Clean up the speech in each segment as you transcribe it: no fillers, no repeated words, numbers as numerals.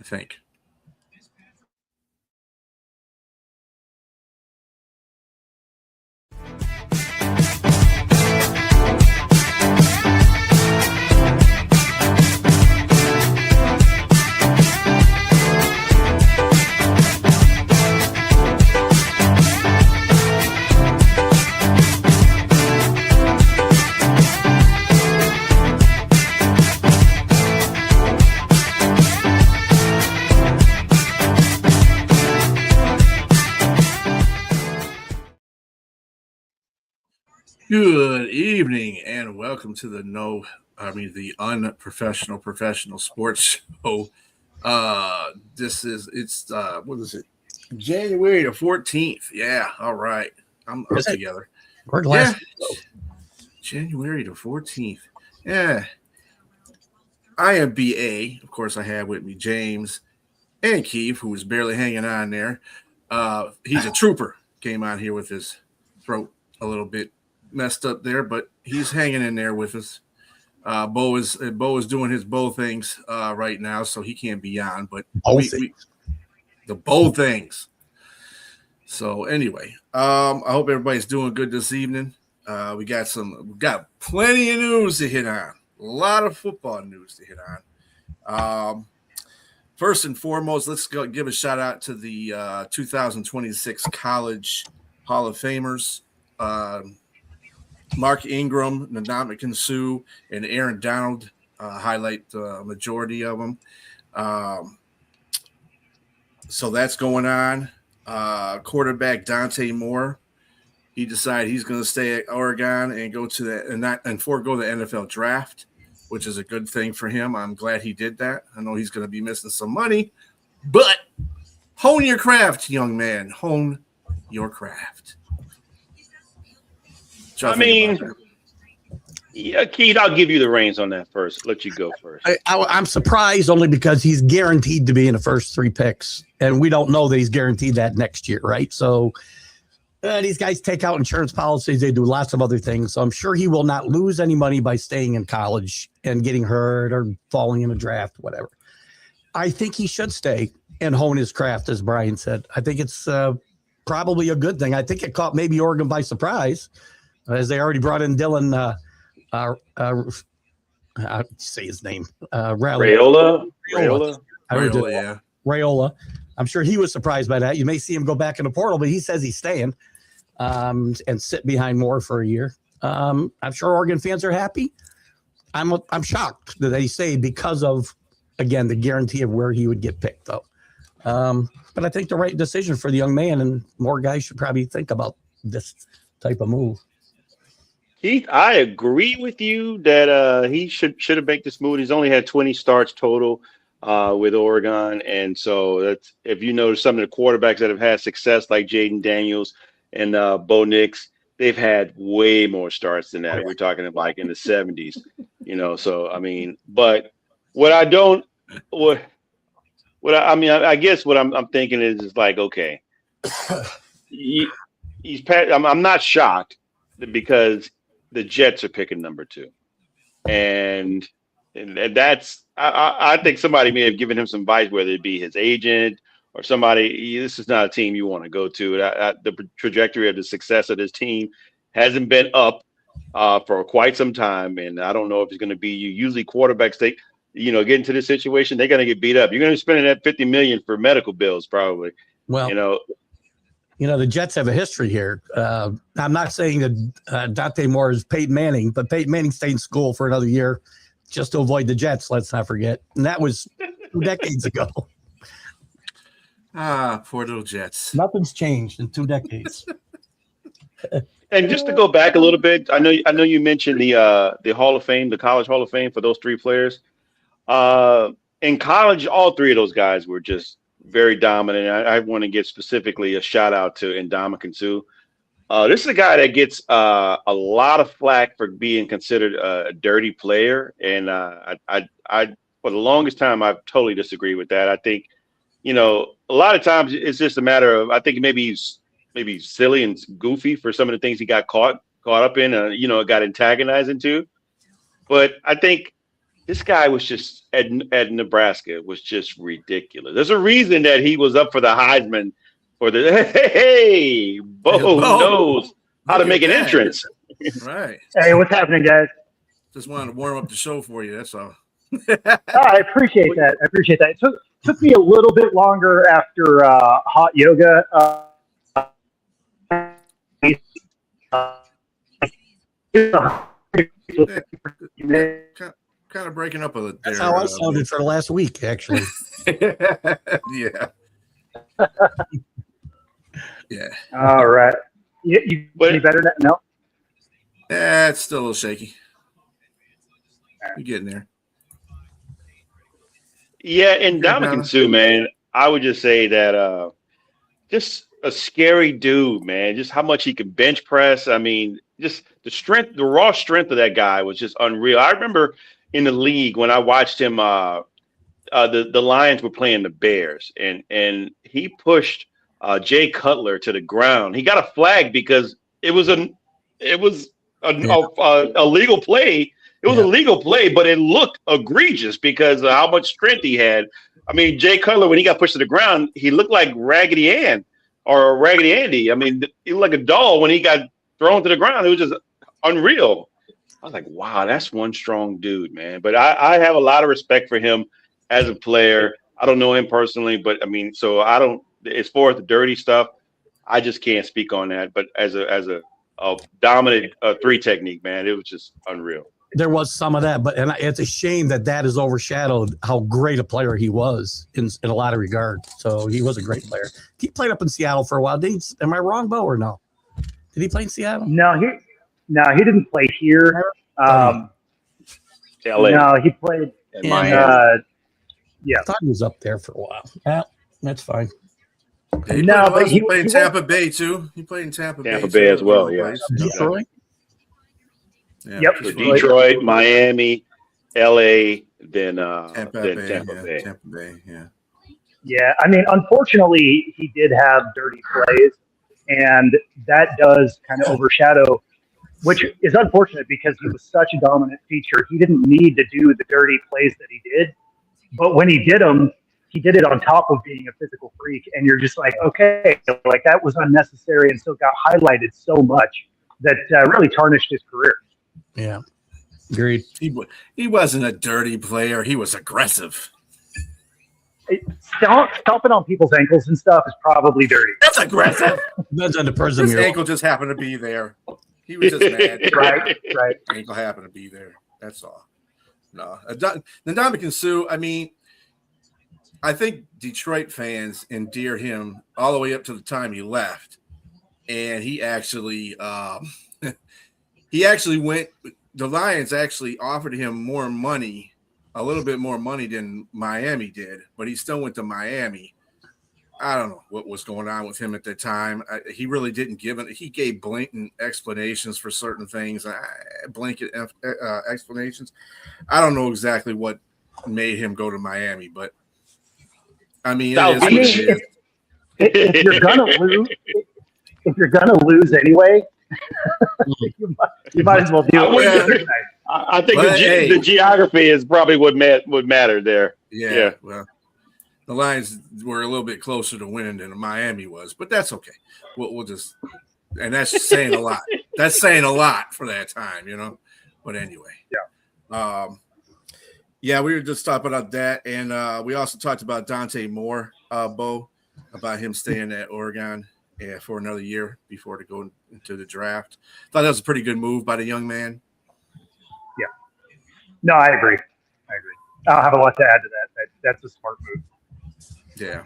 think. Good evening and welcome to the unprofessional professional sports show. What is it? January the 14th. Yeah, all right. I'm together. We're glad. Yeah. January the 14th. Yeah. I am BA. Of course, I have with me James and Keith, who was barely hanging on there. He's a trooper. Came out here with his throat a little bit messed up there, but he's hanging in there with us. Bo is doing his Bo things right now, so he can't be on. But the Bo things. So anyway, I hope everybody's doing good this evening. We got plenty of news to hit on. A lot of football news to hit on. First and foremost, let's go give a shout out to the 2026 College Hall of Famers. Mark Ingram, Ndamukong Suh, and Aaron Donald highlight the majority of them. So that's going on. Quarterback Dante Moore, he decided he's going to stay at Oregon and go to and forego the NFL draft, which is a good thing for him. I'm glad he did that. I know he's going to be missing some money, but hone your craft, young man. Hone your craft. Yeah, Keith, I'll give you the reins on that first. Let you go first. I'm surprised only because he's guaranteed to be in the first 3 picks, and we don't know that he's guaranteed that next year, right? So these guys take out insurance policies. They do lots of other things. So I'm sure he will not lose any money by staying in college and getting hurt or falling in a draft, whatever. I think he should stay and hone his craft, as Brian said. I think it's probably a good thing. I think it caught maybe Oregon by surprise, as they already brought in Dylan, say his name, Raiola. Raiola. I'm sure he was surprised by that. You may see him go back in the portal, but he says he's staying and sit behind Moore for a year. I'm sure Oregon fans are happy. I'm shocked that they stayed because of, again, the guarantee of where he would get picked, though. But I think the right decision for the young man, and more guys should probably think about this type of move. Keith, I agree with you that he should have made this move. He's only had 20 starts total with Oregon, and so that's, if you notice, some of the quarterbacks that have had success, like Jaden Daniels and Bo Nix, they've had way more starts than that. We're talking like in the 70s, So I mean, but I guess what I'm thinking is like, okay, I'm not shocked because the Jets are picking number 2, and that's I think somebody may have given him some advice, whether it be his agent or somebody. This is not a team you want to go to. The trajectory of the success of this team hasn't been up for quite some time, and I don't know if it's going to be you. Usually quarterbacks, they get into this situation, they're going to get beat up. You're going to be spending that $50 million for medical bills, probably. Well, the Jets have a history here. I'm not saying that Dante Moore is Peyton Manning, but Peyton Manning stayed in school for another year just to avoid the Jets, let's not forget. And that was 2 decades ago. Poor little Jets. Nothing's changed in 2 decades. And just to go back a little bit, I know you mentioned the Hall of Fame, the College Hall of Fame for those 3 players. In college, all 3 of those guys were just very dominant. I want to give specifically a shout out to Ndamukong Suh. This is a guy that gets a lot of flack for being considered a dirty player, and I for the longest time I've totally disagreed with that. I think a lot of times it's just a matter of, I think maybe he's silly and goofy for some of the things he got caught up in, got antagonized into. But I think this guy was just at Nebraska was just ridiculous. There's a reason that he was up for the Heisman for the Bo knows how to make an entrance. Right. Hey, what's happening, guys? Just wanted to warm up the show for you. That's all. I appreciate that. It took me a little bit longer after hot yoga. Kind of breaking up a little. That's how I sounded for the last week, actually. Yeah. Yeah. All right. You any better now? No. It's still a little shaky. You're getting there. Yeah, and Ndamukong Suh, man, I would just say that just a scary dude, man. Just how much he can bench press. I mean, just the strength, the raw strength of that guy was just unreal. I remember in the league when I watched him, the Lions were playing the Bears, and he pushed Jay Cutler to the ground. He got a flag because it was a legal play. It was a legal play, but it looked egregious because of how much strength he had. I mean, Jay Cutler, when he got pushed to the ground, he looked like Raggedy Ann or Raggedy Andy. I mean, he looked like a doll when he got thrown to the ground. It was just unreal. I was like, wow, that's one strong dude, man. But I have a lot of respect for him as a player. I don't know him personally, but I mean, so I don't. As far as the dirty stuff, I just can't speak on that. But as a dominant three technique, man, it was just unreal. There was some of that, but it's a shame that has overshadowed how great a player he was in a lot of regards. So he was a great player. He played up in Seattle for a while. Am I wrong, Bo, or no? Did he play in Seattle? No, he didn't play here. LA. No, he played in Miami. Yeah, I thought he was up there for a while. Yeah, that's fine. Yeah, he played in Tampa Bay too. He played in Tampa Bay as well. Yeah. Detroit. Yeah, yep. So Detroit, Miami, LA, then Tampa Bay. Tampa Bay, yeah. Yeah, I mean, unfortunately, he did have dirty plays, and that does kind of overshadow, which is unfortunate because he was such a dominant feature. He didn't need to do the dirty plays that he did, but when he did them, he did it on top of being a physical freak, and you're just like, okay, like that was unnecessary, and so it got highlighted so much that really tarnished his career. Yeah, agreed. He wasn't a dirty player. He was aggressive. Stomping on people's ankles and stuff is probably dirty. That's aggressive. Depends on the person. His ankle just happened to be there. He was just mad. Right. Ankle happened to be there. That's all. No, Ndamukong Suh. I mean, I think Detroit fans endeared him all the way up to the time he left, and he actually went. The Lions actually offered him more money, a little bit more money than Miami did, but he still went to Miami. I don't know what was going on with him at the time. He really didn't give it. He gave blatant explanations for certain things, blanket explanations. I don't know exactly what made him go to Miami, but I mean, if you're gonna lose anyway, you might as well do it. I think the geography is probably what would matter there. Yeah. Well, the Lions were a little bit closer to winning than Miami was, but that's okay. We'll just, and that's saying a lot. That's saying a lot for that time, you know. But anyway, yeah, we were just talking about that, and we also talked about Dante Moore, Bo, about him staying at Oregon for another year before to go into the draft. Thought that was a pretty good move by the young man. Yeah. No, I agree. I don't have a lot to add to that. That's a smart move. Yeah,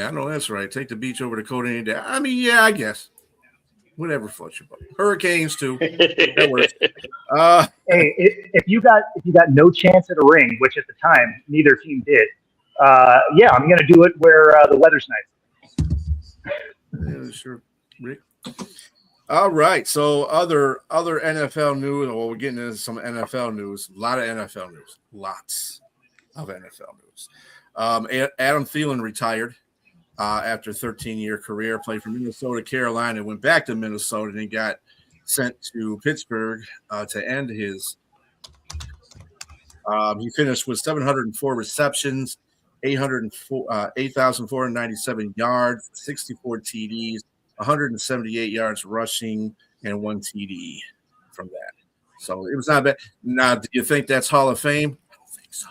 I know that's right. Take the beach over to Code any day. I mean, yeah, I guess. Whatever floats your boat. Hurricanes too. That works. Hey, if you got no chance at a ring, which at the time neither team did, yeah, I'm gonna do it where the weather's nice. Yeah, sure, Rick. All right. So other NFL news. Well, we're getting into some NFL news. A lot of NFL news. Lots of NFL news. Adam Thielen retired after a 13-year career. Played for Minnesota, Carolina, went back to Minnesota, and he got sent to Pittsburgh to end his He finished with 704 receptions, 8,497 yards, 64 TDs, 178 yards rushing, and 1 TD from that. So it was not bad. Now, do you think that's Hall of Fame? I don't think so.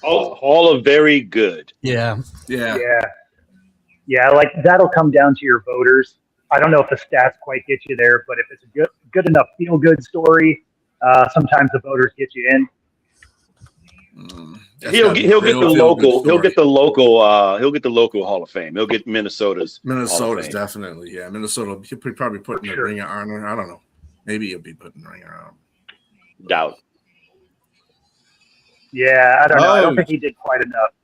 All of very good. Yeah. Like that'll come down to your voters. I don't know if the stats quite get you there, but if it's a good enough feel good story, sometimes the voters get you in. He'll get the local Hall of Fame. He'll get Minnesota's definitely. Yeah, Minnesota. He'll probably put in the Ring of Honor. I don't know. Maybe he'll be putting the Ring of Honor. Doubt. Yeah, I don't know. I don't think he did quite enough.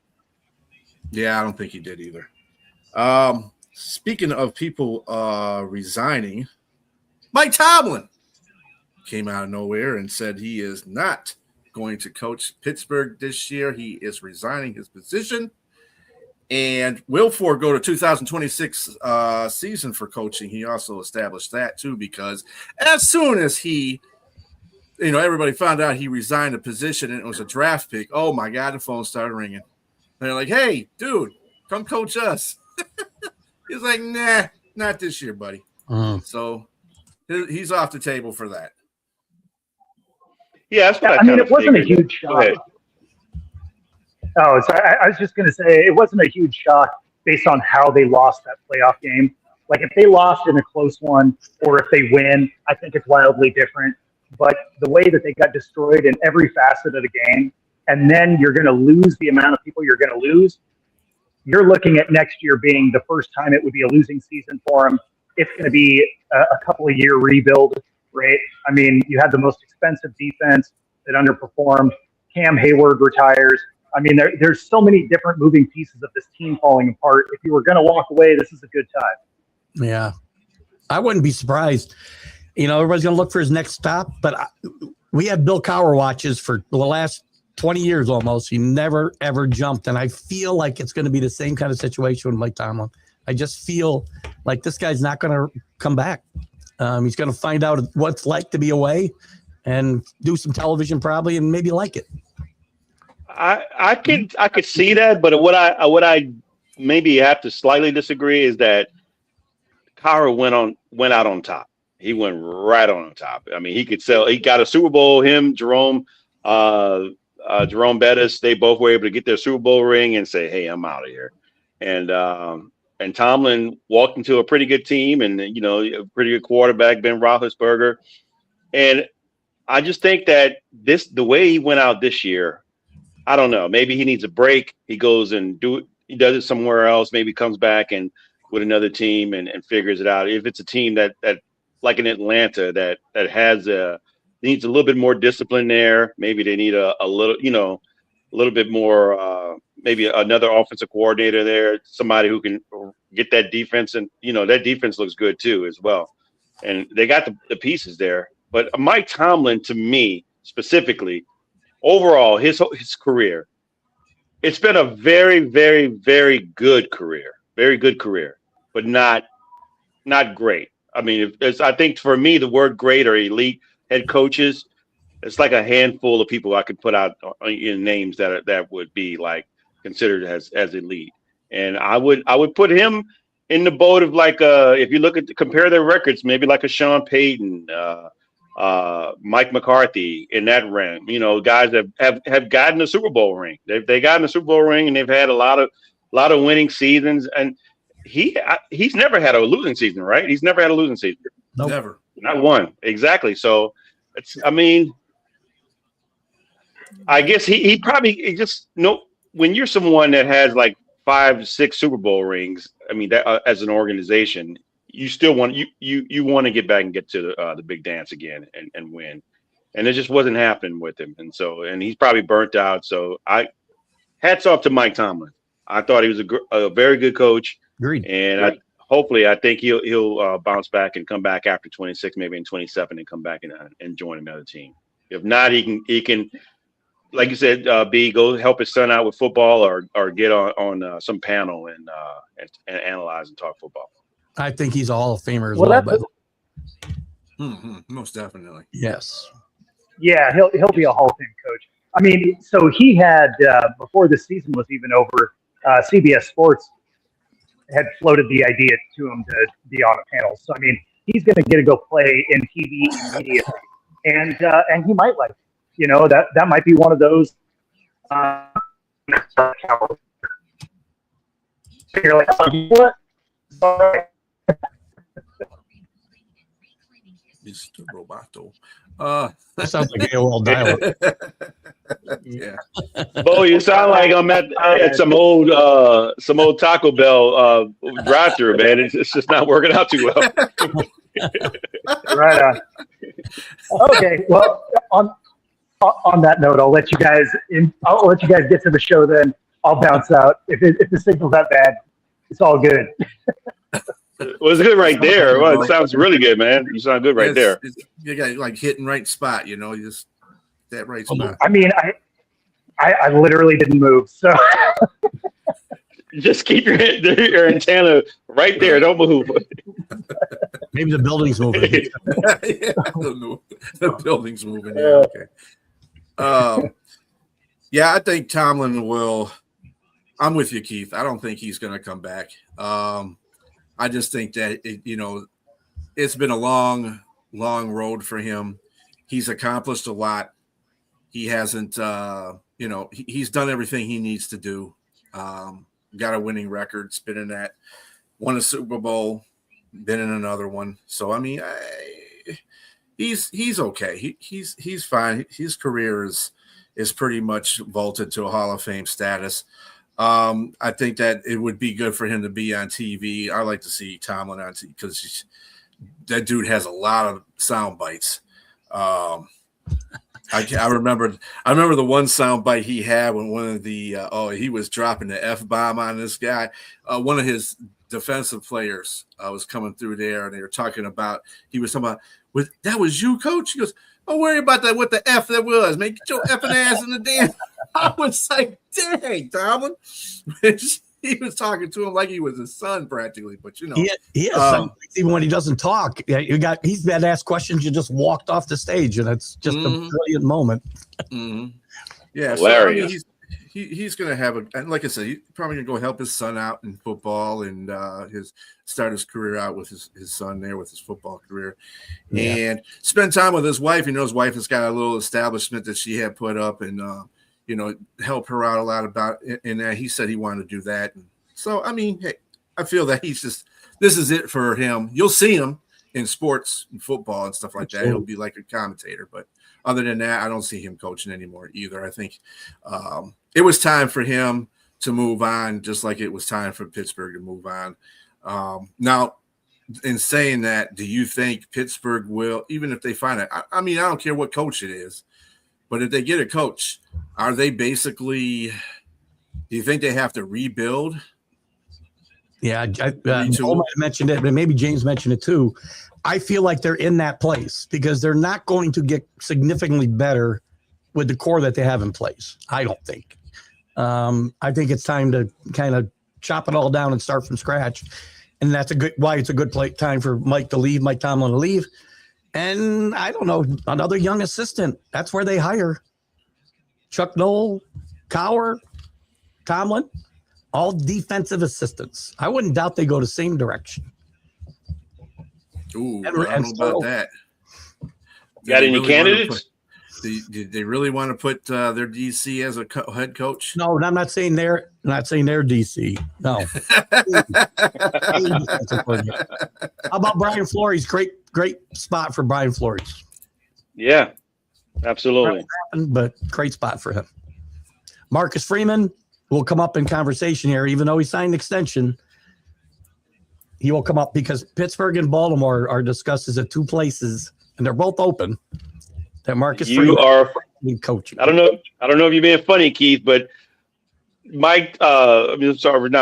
Yeah, I don't think he did either. Speaking of people resigning, Mike Tomlin came out of nowhere and said he is not going to coach Pittsburgh this year. He is resigning his position and will forego the 2026 season for coaching. He also established that too, because as soon as he, everybody found out he resigned the position and it was a draft pick. Oh my God, the phone started ringing. They're like, "Hey, dude, come coach us." He's like, "Nah, not this year, buddy." So he's off the table for that. Yeah, that's what I mean, it wasn't a huge shock. Oh, so I was just going to say it wasn't a huge shock based on how they lost that playoff game. Like if they lost in a close one or if they win, I think it's wildly different. But the way that they got destroyed in every facet of the game, and then you're going to lose the amount of people you're going to lose, you're looking at next year being the first time it would be a losing season for them. It's going to be a couple of year rebuild, right? I mean, you had the most expensive defense that underperformed. Cam Hayward retires. I mean, there's so many different moving pieces of this team falling apart. If you were going to walk away, this is a good time. Yeah. I wouldn't be surprised. Everybody's going to look for his next stop, but we have Bill Cowher watches for the last 20 years almost. He never, ever jumped. And I feel like it's going to be the same kind of situation with Mike Tomlin. I just feel like this guy's not going to come back. He's going to find out what it's like to be away and do some television probably and maybe like it. I could see that, but what I maybe have to slightly disagree is that Cowher went out on top. He went right on top. I mean, he got a Super Bowl. Him, Jerome Bettis, they both were able to get their Super Bowl ring and say, "Hey, I'm out of here." And Tomlin walked into a pretty good team and a pretty good quarterback, Ben Roethlisberger. And I just think that the way he went out this year, I don't know. Maybe he needs a break. He goes and he does it somewhere else. Maybe comes back and with another team and figures it out. If it's a team that like in Atlanta that has needs a little bit more discipline there. Maybe they need a little bit more. Maybe another offensive coordinator there, somebody who can get that defense, and that defense looks good too as well. And they got the pieces there. But Mike Tomlin, to me specifically, overall his career, it's been a very, very, very good career, but not great. I mean, I think for me, the word great or elite head coaches, it's like a handful of people I could put out in names that would be like considered as elite. And I would put him in the boat of like if you compare their records, maybe like a Sean Payton, Mike McCarthy in that realm. Guys that have gotten a Super Bowl ring. They've gotten a Super Bowl ring and they've had a lot of winning seasons. And he's never had a losing season, right? He's never had a losing season. Nope. Never. Not one. Exactly. So I guess he probably when you're someone that has like 5-6 Super Bowl rings, I mean, that as an organization, you still want you want to get back and get to the big dance again and win. And it just wasn't happening with him. And he's probably burnt out. So hats off to Mike Tomlin. I thought he was a very good coach. Agreed. And hopefully, I think he'll bounce back and come back after 26, maybe in 27, and come back and join another team. If not, he can, like you said, go help his son out with football or get on some panel and analyze and talk football. I think he's a Hall of Famer as well. Most definitely. Yes. Yeah, he'll be a Hall of Fame coach. I mean, so he had before the season was even over, CBS Sports had floated the idea to him to be on a panel. So I mean, he's going to get to go play in TV immediately, and he might like it. You know, that might be one of those. You're like, oh, you know what? All right. Mr. Roboto. That sounds like AOL dial-up. Yeah. Bo, you sound like I'm at some old Taco Bell drive-through, man. It's just not working out too well. Right on. Okay, well, on that note, I'll let you guys get to the show. Then I'll bounce out. If the signal's that bad, it's all good. Well, it's good right there. Well, it sounds really good, man. You sound good right there. You got like hitting right spot, you know, you just that right spot. I mean, I literally didn't move, so Just keep your antenna right there. Don't move. Maybe the building's moving. Yeah, I don't know. The building's moving. Yeah, okay. Yeah, I think Tomlin will. I'm with you, Keith. I don't think he's going to come back. I just think that it's been a long road for him. He's accomplished a lot. He hasn't, he's done everything he needs to do. Got a winning record, been in that, won a Super Bowl, been in another one. So I mean, he's okay. He's fine. His career is pretty much vaulted to a Hall of Fame status. I think that it would be good for him to be on TV. I like to see Tomlin on TV because that dude has a lot of sound bites. I remember the one sound bite he had when one of the he was dropping the F-bomb on this guy. One of his defensive players was coming through there, and they were talking about that was you, coach? He goes, don't worry about that. What the F that was, man. Get your effing ass in the damn. I was like, dang, Tomlin. He was talking to him like he was his son practically, but he has even when he doesn't talk. Yeah, he's been asked questions. You just walked off the stage, and it's just a brilliant moment. Mm-hmm. Yeah, hilarious. So, I mean, he's going to have and like I said, he's probably going to go help his son out in football and start his career out with his son there with his football career, and spend time with his wife. His wife has got a little establishment that she had put up, and help her out a lot about it. And he said he wanted to do that. And so, I mean, hey, I feel that this is it for him. You'll see him in sports and football and stuff like that. He'll be like a commentator, but other than that, I don't see him coaching anymore either. I think it was time for him to move on, just like it was time for Pittsburgh to move on. Now, in saying that, do you think Pittsburgh will, even if they find it, I mean, I don't care what coach it is, but if they get a coach, are they basically, do you think they have to rebuild? Yeah, Paul mentioned it, but maybe James mentioned it too. I feel like they're in that place because they're not going to get significantly better with the core that they have in place. I don't think. I think it's time to kind of chop it all down and start from scratch. And that's why it's a good time for Mike Tomlin to leave. And I don't know, another young assistant. That's where they hire. Chuck Noll, Cowher, Tomlin, all defensive assistants. I wouldn't doubt they go the same direction. Ooh, I don't know about that. Got any candidates? Did they really want to put their DC as a head coach? No, I'm not saying they're DC. No. How about Brian Flores? Great spot for Brian Flores. Yeah, absolutely. But great spot for him. Marcus Freeman will come up in conversation here, even though he signed an extension. He will come up because Pittsburgh and Baltimore are discussed as the two places, and they're both open. That Marcus Freeman are coaching. I don't know if you're being funny, Keith, but not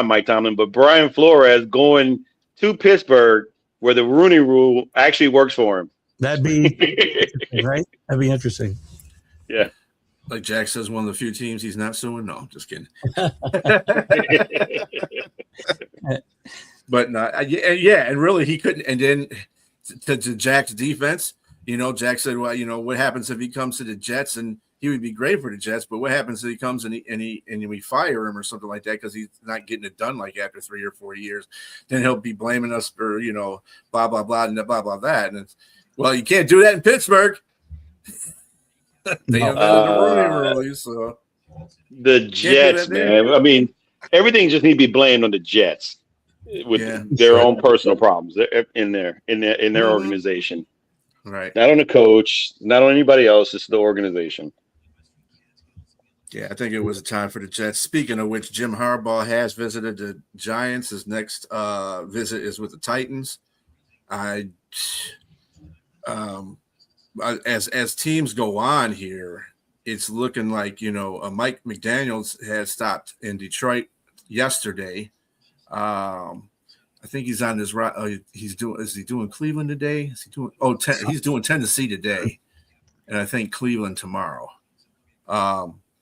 Mike Tomlin, but Brian Flores going to Pittsburgh where the Rooney Rule actually works for him. That'd be right. That'd be interesting. Yeah. Like Jack says, one of the few teams he's not suing. No, just kidding. But no, and really he couldn't. And then to Jack's defense, Jack said, well, what happens if he comes to the Jets, and he would be great for the Jets, but what happens if he comes and we fire him or something like that because he's not getting it done like after 3 or 4 years? Then he'll be blaming us for, blah, blah, blah, and blah, blah, that. And well, you can't do that in Pittsburgh. They have that in the Rooney Rule, so. The Jets, man. I mean, everything just need to be blamed on the Jets with their own personal problems in their organization. Right. Not on the coach, not on anybody else. It's the organization. Yeah, I think it was a time for the Jets. Speaking of which, Jim Harbaugh has visited the Giants. His next visit is with the Titans. As teams go on here, it's looking like Mike McDaniels has stopped in Detroit yesterday. I think he's on his right. Is he doing Cleveland today? Is he doing? He's doing Tennessee today, and I think Cleveland tomorrow.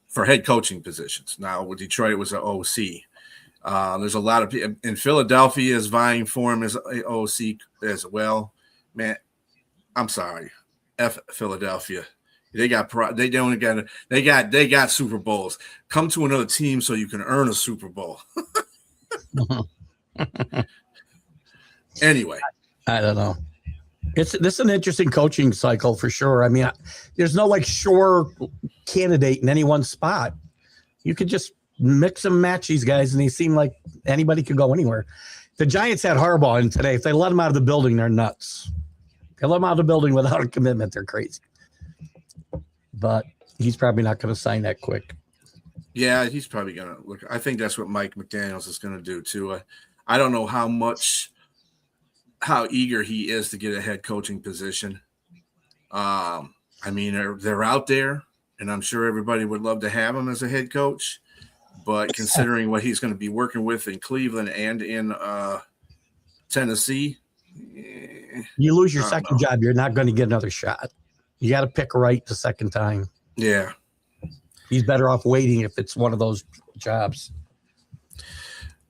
For head coaching positions. Now with Detroit, it was an OC. There's a lot of people in Philadelphia is vying for him as an OC as well. Man, I'm sorry, F Philadelphia. They got Super Bowls. Come to another team so you can earn a Super Bowl. Anyway, I don't know. This is an interesting coaching cycle for sure. I mean, there's no sure candidate in any one spot. You could just mix and match these guys, and they seem like anybody could go anywhere. The Giants had Harbaugh in today. If they let him out of the building, they're nuts. If they let him out of the building without a commitment, they're crazy. But he's probably not going to sign that quick. Yeah, he's probably going to look. I think that's what Mike McDaniels is going to do too. I don't know how eager he is to get a head coaching position. I mean, they're out there, and I'm sure everybody would love to have him as a head coach. But considering what he's going to be working with in Cleveland and in Tennessee, you lose your second job, you're not going to get another shot. You got to pick right the second time. Yeah. He's better off waiting if it's one of those jobs.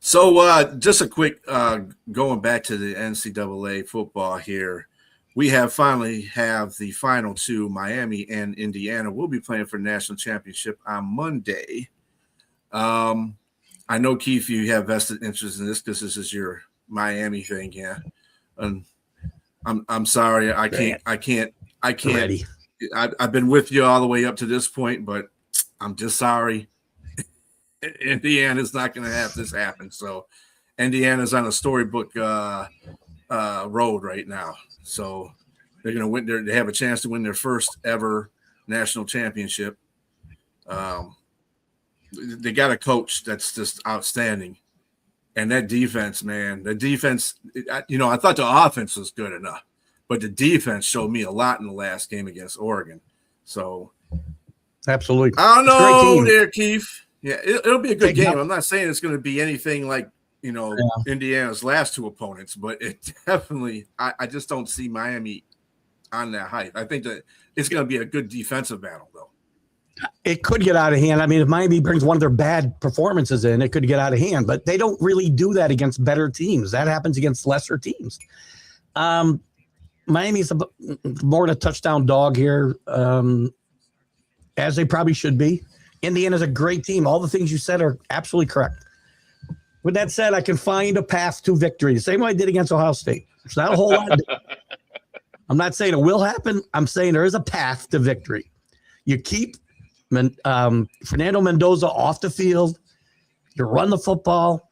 So just a quick going back to the NCAA football here. We finally have the final two, Miami and Indiana. We'll be playing for the national championship on Monday. I know, Keith, you have vested interest in this because this is your Miami thing, yeah. And I'm sorry, I can't. Ready. I've been with you all the way up to this point, but I'm just sorry. Indiana's not going to have this happen. So Indiana's on a storybook road right now. So they're going to win. They have a chance to win their first ever national championship. They got a coach that's just outstanding. And that defense, man, I thought the offense was good enough, but the defense showed me a lot in the last game against Oregon. So absolutely. I don't know there, Keith. Yeah, it'll be a good game. I'm not saying it's going to be anything like, Indiana's last two opponents, but it definitely, I just don't see Miami on that height. I think that it's going to be a good defensive battle, though. It could get out of hand. I mean, if Miami brings one of their bad performances in, it could get out of hand, but they don't really do that against better teams. That happens against lesser teams. Miami's more than a touchdown dog here, as they probably should be. Indiana's a great team. All the things you said are absolutely correct. With that said, I can find a path to victory, the same way I did against Ohio State. It's not a whole lot. I'm not saying it will happen. I'm saying there is a path to victory. You keep Fernando Mendoza off the field. You run the football.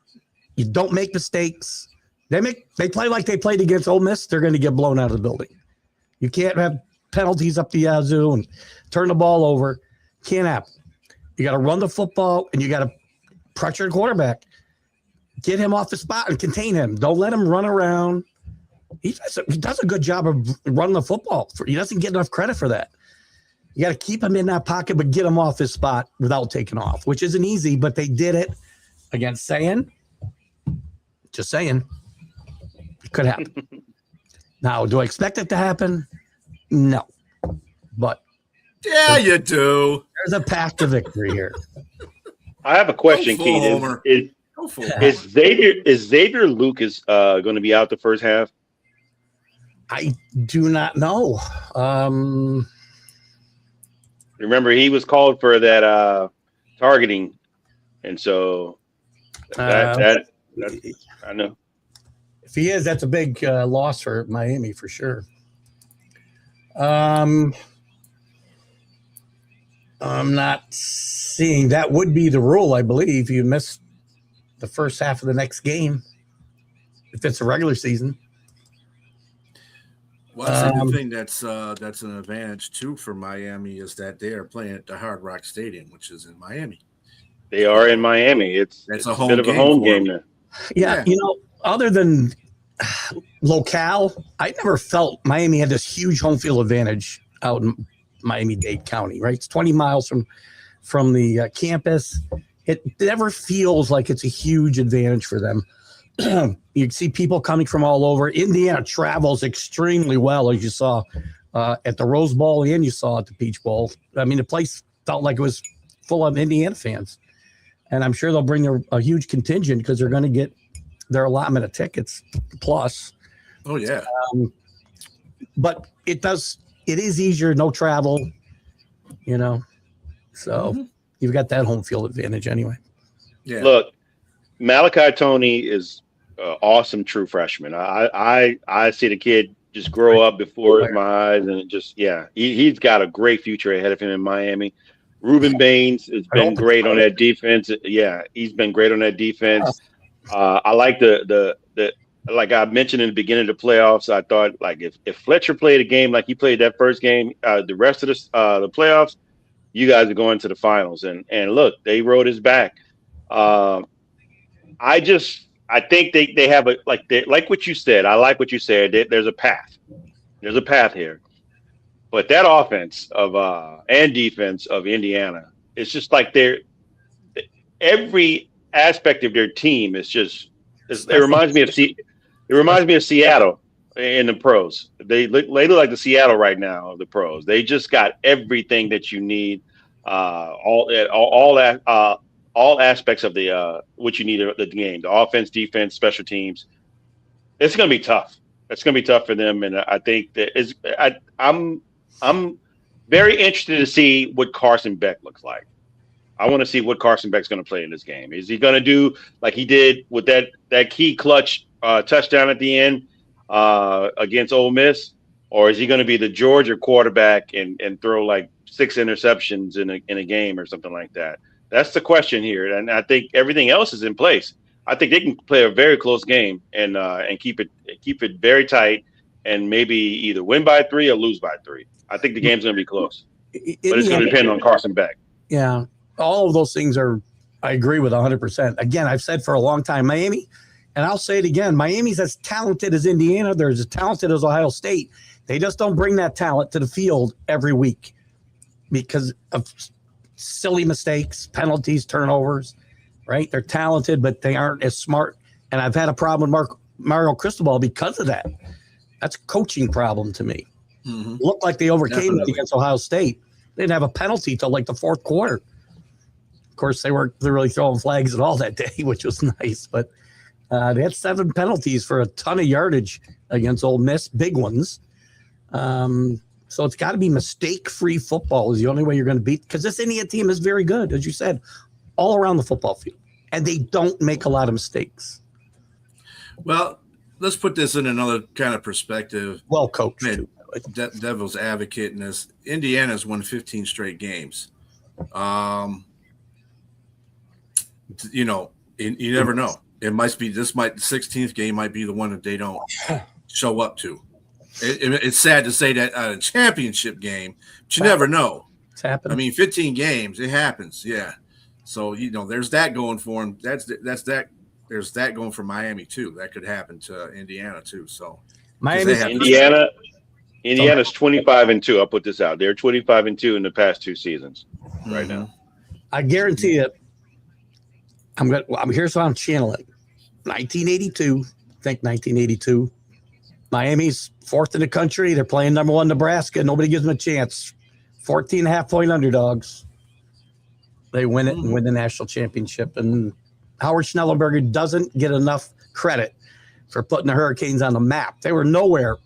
You don't make mistakes. They play like they played against Ole Miss. They're going to get blown out of the building. You can't have penalties up the yazoo and turn the ball over. Can't happen. You got to run the football, and you got to pressure the quarterback. Get him off the spot and contain him. Don't let him run around. He does a good job of running the football. He doesn't get enough credit for that. You got to keep him in that pocket, but get him off his spot without taking off, which isn't easy, but they did it against saying. Just saying. It could happen. Now, do I expect it to happen? No. But yeah, you do. There's a path to victory here. I have a question, Keith. Is Xavier Lucas going to be out the first half? I do not know. Remember, he was called for that targeting, and so that I know. If he is, that's a big loss for Miami for sure. I'm not seeing that would be the rule. I believe you miss the first half of the next game if it's a regular season. Well, I think the thing that's an advantage too for Miami is that they are playing at the Hard Rock Stadium, which is in Miami. They are in Miami. It's a home bit of a game home for game them. there. Yeah, you know, other than locale, I never felt Miami had this huge home field advantage out in Miami-Dade County, right? It's 20 miles from the campus. It never feels like it's a huge advantage for them. You see people coming from all over. Indiana travels extremely well, as you saw at the Rose Bowl and you saw at the Peach Bowl. I mean, the place felt like it was full of Indiana fans. And I'm sure they'll bring a huge contingent because they're going to get their allotment of tickets plus. Oh, yeah. But it is easier, no travel, you know. So you've got that home field advantage anyway. Yeah. Look, Malachi Tony is an awesome true freshman. I see the kid just grow up before my eyes, and it just he's got a great future ahead of him in Miami. Ruben Baines has been great on that defense. Yeah, he's been great on that defense. I like the like I mentioned in the beginning of the playoffs. I thought like if Fletcher played a game like he played that first game, the rest of the playoffs, you guys are going to the finals. And look, they rode his back. I think they have like what you said. I like what you said. There's a path. There's a path here. But that offense and defense of Indiana, it's just like every aspect of their team is just. It reminds me of Seattle in the pros. They look like the Seattle right now of the pros. They just got everything that you need. All aspects of the what you need of the game: the offense, defense, special teams. It's going to be tough. It's going to be tough for them, and I think that I'm very interested to see what Carson Beck looks like. I want to see what Carson Beck's going to play in this game. Is he going to do like he did with that key clutch touchdown at the end against Ole Miss, or is he going to be the Georgia quarterback and throw like 6 interceptions in a game or something like that? That's the question here, and I think everything else is in place. I think they can play a very close game and keep it very tight, and maybe either win by 3 or lose by 3. I think the game's going to be close, but it's going to depend on Carson Beck. Yeah, all of those things I agree with 100%. Again, I've said for a long time, Miami, and I'll say it again, Miami's as talented as Indiana. They're as talented as Ohio State. They just don't bring that talent to the field every week because of silly mistakes, penalties, turnovers, right? They're talented, but they aren't as smart. And I've had a problem with Mario Cristobal because of that. That's a coaching problem to me. Mm-hmm. Looked like they overcame it against Ohio State. They didn't have a penalty till like the fourth quarter. Of course, they weren't really throwing flags at all that day, which was nice. But they had 7 penalties for a ton of yardage against Ole Miss, big ones. So it's got to be mistake-free football is the only way you're going to beat. Because this Indiana team is very good, as you said, all around the football field. And they don't make a lot of mistakes. Well, let's put this in another kind of perspective. Well coached. Devil's advocate in this. Indiana's won 15 straight games. You know, you never know. It might be the 16th game might be the one that they don't show up to. It's sad to say that at a championship game, but you never know. It's happening. I mean, 15 games, it happens. Yeah. So, you know, there's that going for them. There's that going for Miami too. That could happen to Indiana too. So Indiana's 25-2. I'll put this out. They're 25-2 in the past 2 seasons right now. I guarantee it. Here's what I'm channeling. 1982. Think 1982. Miami's 4th in the country. They're playing number 1 Nebraska. Nobody gives them a chance. 14.5-point underdogs. They win it and win the national championship. And Howard Schnellenberger doesn't get enough credit for putting the Hurricanes on the map. They were nowhere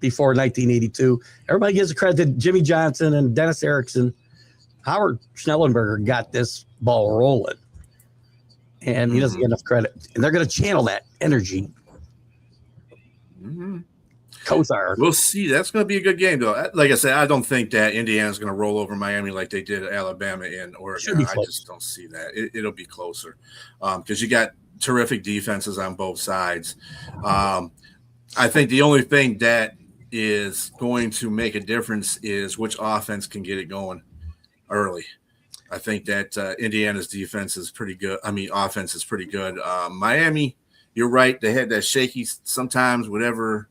before 1982. Everybody gives the credit to Jimmy Johnson and Dennis Erickson. Howard Schnellenberger got this ball rolling, and he doesn't get enough credit. And they're going to channel that energy. Kozar. We'll see. That's going to be a good game, though. Like I said, I don't think that Indiana's going to roll over Miami like they did at Alabama and Oregon. I just don't see that. It'll be closer because you got terrific defenses on both sides. I think the only thing that is going to make a difference is which offense can get it going early. I think that Indiana's defense is pretty good. I mean, offense is pretty good. Miami, you're right. They had that shaky sometimes, whatever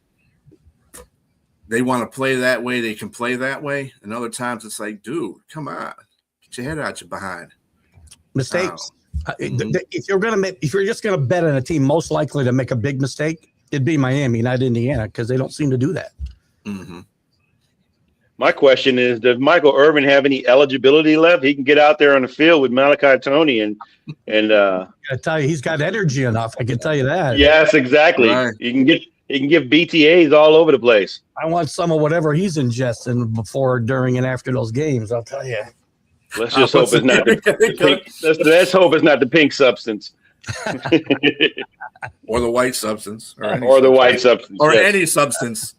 they want to play that way, they can play that way. And other times it's like, dude, come on, get your head out your behind. Mistakes. If you're just going to bet on a team most likely to make a big mistake, it'd be Miami, not Indiana, because they don't seem to do that. Mm-hmm. My question is, does Michael Irvin have any eligibility left? He can get out there on the field with Malachi Tony and I tell you, he's got energy enough. I can tell you that. Yes, exactly. Right. He can give BTAs all over the place. I want some of whatever he's ingesting before, during, and after those games. I'll tell you. Let's just hope it's not the pink. Let's hope it's not the pink substance, or the white substance, or the white substance, or any substance.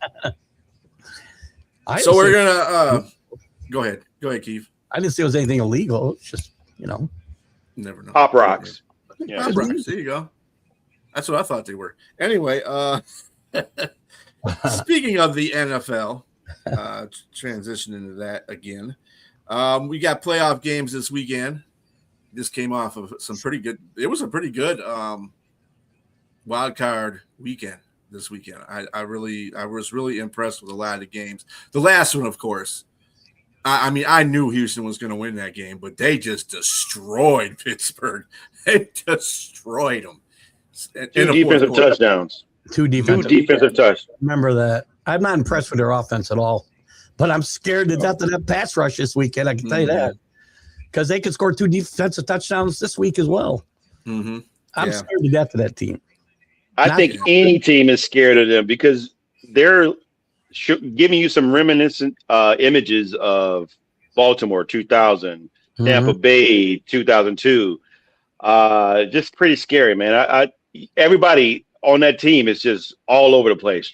So we're gonna go ahead, Keith. I didn't say it was anything illegal. It's just never know. Pop rocks. Yeah, Pop rocks. There you go. That's what I thought they were. Anyway, speaking of the NFL, transition into that again. We got playoff games this weekend. This came off of some pretty good. It was a pretty good wild card weekend this weekend. I was really impressed with a lot of the games. The last one, of course. I mean, I knew Houston was going to win that game, but they just destroyed Pittsburgh. They destroyed them. Two defensive touchdowns. Two defensive touchdowns. Remember that. I'm not impressed with their offense at all. But I'm scared to death of that pass rush this weekend. I can tell you that, because they could score 2 defensive touchdowns this week as well. I'm scared to death of that team. I think any team is scared of them because they're giving you some reminiscent images of Baltimore 2000, Tampa Bay 2002. Just pretty scary, man. Everybody on that team is just all over the place.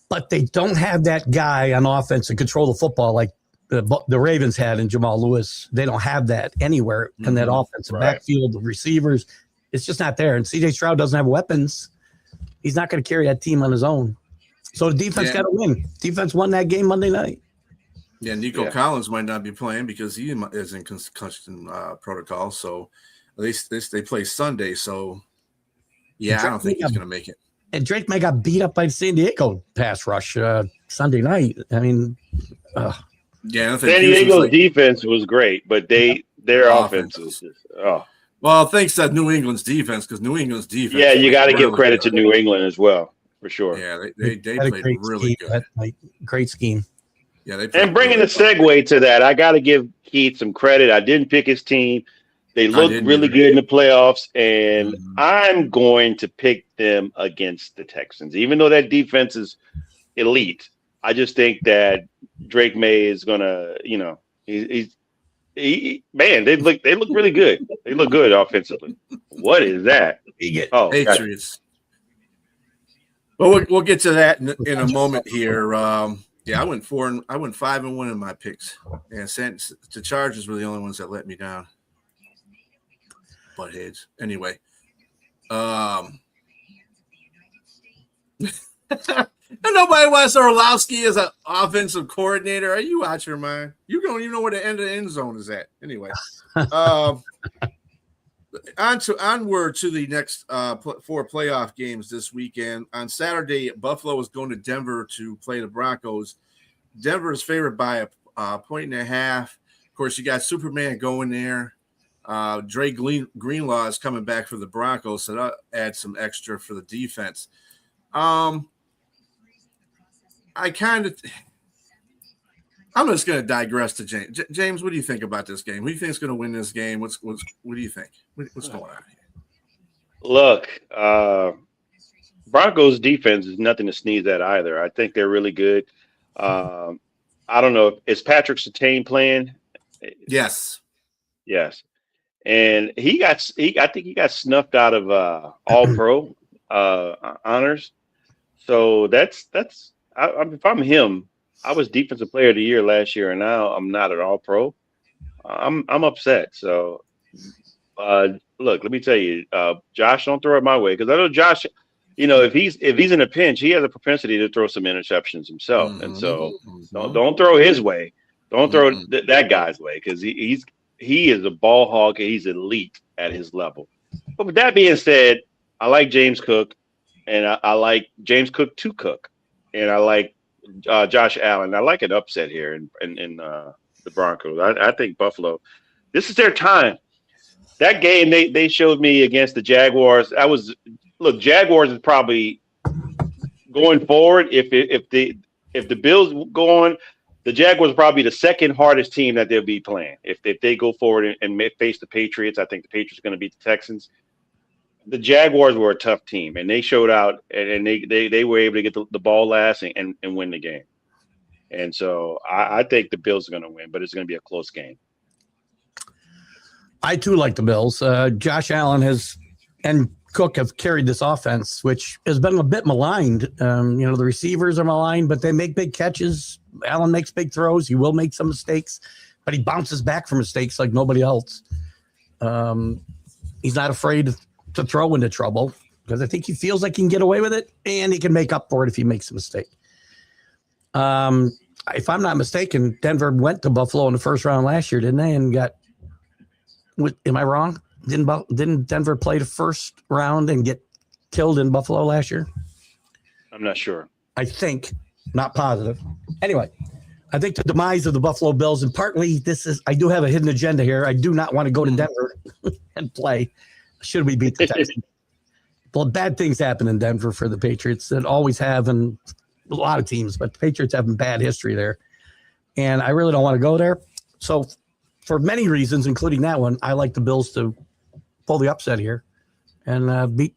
But they don't have that guy on offense to control the football like the Ravens had in Jamal Lewis. They don't have that anywhere in that offensive backfield. The receivers, it's just not there. And C.J. Stroud doesn't have weapons. He's not going to carry that team on his own. So the defense got to win. Defense won that game Monday night. Yeah, Nico Collins might not be playing because he is in concussion protocol. So at least they play Sunday. So, I don't think he's going to make it. And Drake may got beat up by the San Diego pass rush Sunday night. I mean, San Diego's defense was great, but their offense was just Well, thanks to New England's defense, because New England's defense. Yeah, you got to give credit to New England as well, for sure. Yeah, they played really good. Great scheme. Yeah, they and bringing a segue to that, I got to give Keith some credit. I didn't pick his team. They looked really good in the playoffs, and I'm going to pick them against the Texans. Even though that defense is elite, I just think that Drake May is going to, they look really good. They look good offensively. What is that? Patriots. Well, we'll get to that in a moment here. I went 5-1 in my picks, and the Chargers were the only ones that let me down. Buttheads. Anyway, nobody wants Orlovsky as an offensive coordinator. Are you out your mind? You don't even know where the end zone is at. Anyway, onward to the next 4 playoff games this weekend. On Saturday, Buffalo is going to Denver to play the Broncos. Denver is favored by a 1.5. Of course, you got Superman going there. Dre Greenlaw is coming back for the Broncos, so that adds some extra for the defense. I'm just going to digress to James. James, what do you think about this game? Who do you think is going to win this game? What do you think? What's going on here? Look, Broncos defense is nothing to sneeze at either. I think they're really good. I don't know. Is Patrick Surtain playing? Yes. Yes. And I think he got snuffed out of All Pro honors. So if I'm him, I was Defensive Player of the Year last year, and now I'm not an All Pro. I'm upset. So look, let me tell you, Josh, don't throw it my way because I know Josh. If he's in a pinch, he has a propensity to throw some interceptions himself, and so don't throw his way. Don't throw that guy's way because he is a ball hog. He's elite at his level. But with that being said, I like James Cook, and I like James Cook to cook, and I like Josh Allen. I like an upset here in the Broncos. I think Buffalo. This is their time. That game they showed me against the Jaguars. Jaguars is probably going forward. If the Bills go on, the Jaguars are probably the second hardest team that they'll be playing. If they go forward and face the Patriots, I think the Patriots are going to beat the Texans. The Jaguars were a tough team, and they showed out, and they were able to get the ball last and win the game. And so I think the Bills are going to win, but it's going to be a close game. I too like the Bills. Josh Allen and Cook have carried this offense, which has been a bit maligned. The receivers are maligned, but they make big catches. Allen makes big throws. He will make some mistakes, but he bounces back from mistakes like nobody else. He's not afraid to throw into trouble because I think he feels like he can get away with it, and he can make up for it if he makes a mistake. If I'm not mistaken, Denver went to Buffalo in the first round last year, didn't they? And got am I wrong? Didn't Denver play the first round and get killed in Buffalo last year? I'm not sure. I think, not positive. Anyway, I think the demise of the Buffalo Bills, and partly I do have a hidden agenda here. I do not want to go to Denver and play. Should we beat the Texans? Well, bad things happen in Denver for the Patriots that always have, and a lot of teams, but the Patriots have a bad history there. And I really don't want to go there. So for many reasons, including that one, I like the Bills to pull the upset here and beat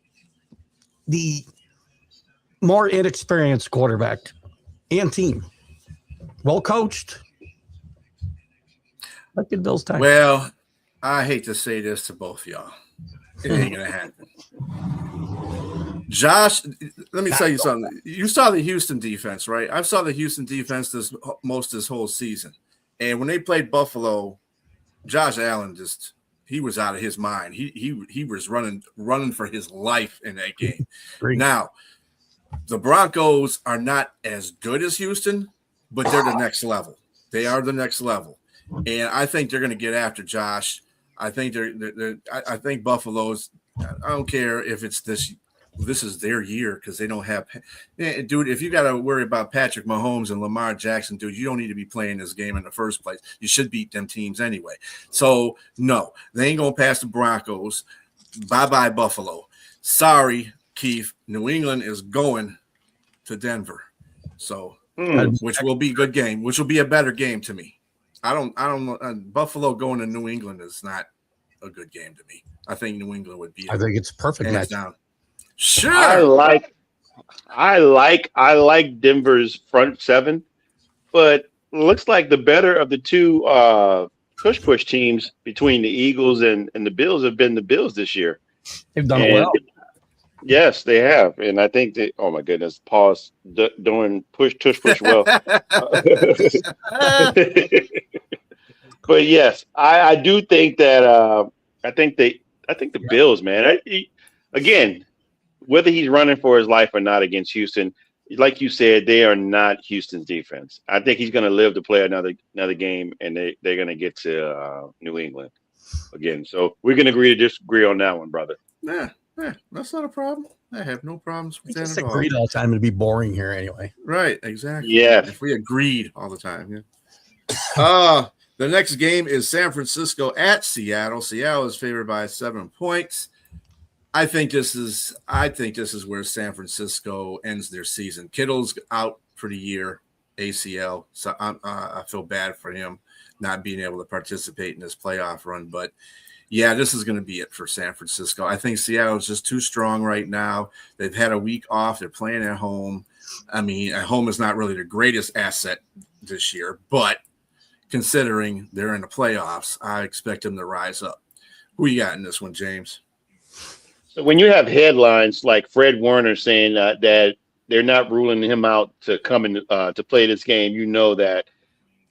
the more inexperienced quarterback and team. Well coached. Like the Bills time. Well, I hate to say this to both of y'all. It ain't going to happen. Josh, let me tell you something. You saw the Houston defense, right? I saw the Houston defense this whole season. And when they played Buffalo, Josh Allen he was out of his mind. He was running for his life in that game. Great. Now, the Broncos are not as good as Houston, but they're the next level. They are the next level. And I think they're going to get after Josh. I think I think Buffalo's. I don't care if it's this is their year because they don't have. Dude, if you got to worry about Patrick Mahomes and Lamar Jackson, dude, you don't need to be playing this game in the first place. You should beat them teams anyway. So no, they ain't gonna pass the Broncos. Bye Buffalo. Sorry, Keith. New England is going to Denver. So which will be a good game. Which will be a better game to me. I don't know. Buffalo going to New England is not a good game to me. I think New England would be. I think it's perfect match. Down. Sure. I like Denver's front seven, but looks like the better of the two push teams between the Eagles and the Bills have been the Bills this year. They've done it well. Yes, they have, and I think that. Oh my goodness, pause doing push well. But yes, I do think that. I think the Bills, man. Again, whether he's running for his life or not against Houston, like you said, they are not Houston's defense. I think he's going to live to play another game, and they're going to get to New England again. So we're going to agree to disagree on that one, brother. Yeah, that's not a problem. I have no problems with that Just at all. agreed all the time. It'd be boring here anyway. Right, exactly. Yeah. If we agreed all the time, yeah. The next game is San Francisco at Seattle. Seattle is favored by 7 points. I think this is where San Francisco ends their season. Kittle's out for the year, ACL. So I feel bad for him not being able to participate in this playoff run. But yeah, this is going to be it for San Francisco. I think Seattle is just too strong right now. They've had a week off. They're playing at home. I mean, at home is not really the greatest asset this year, but considering they're in the playoffs, I expect them to rise up. Who you got in this one, James? So when you have headlines like Fred Warner saying that they're not ruling him out to come in to play this game, you know that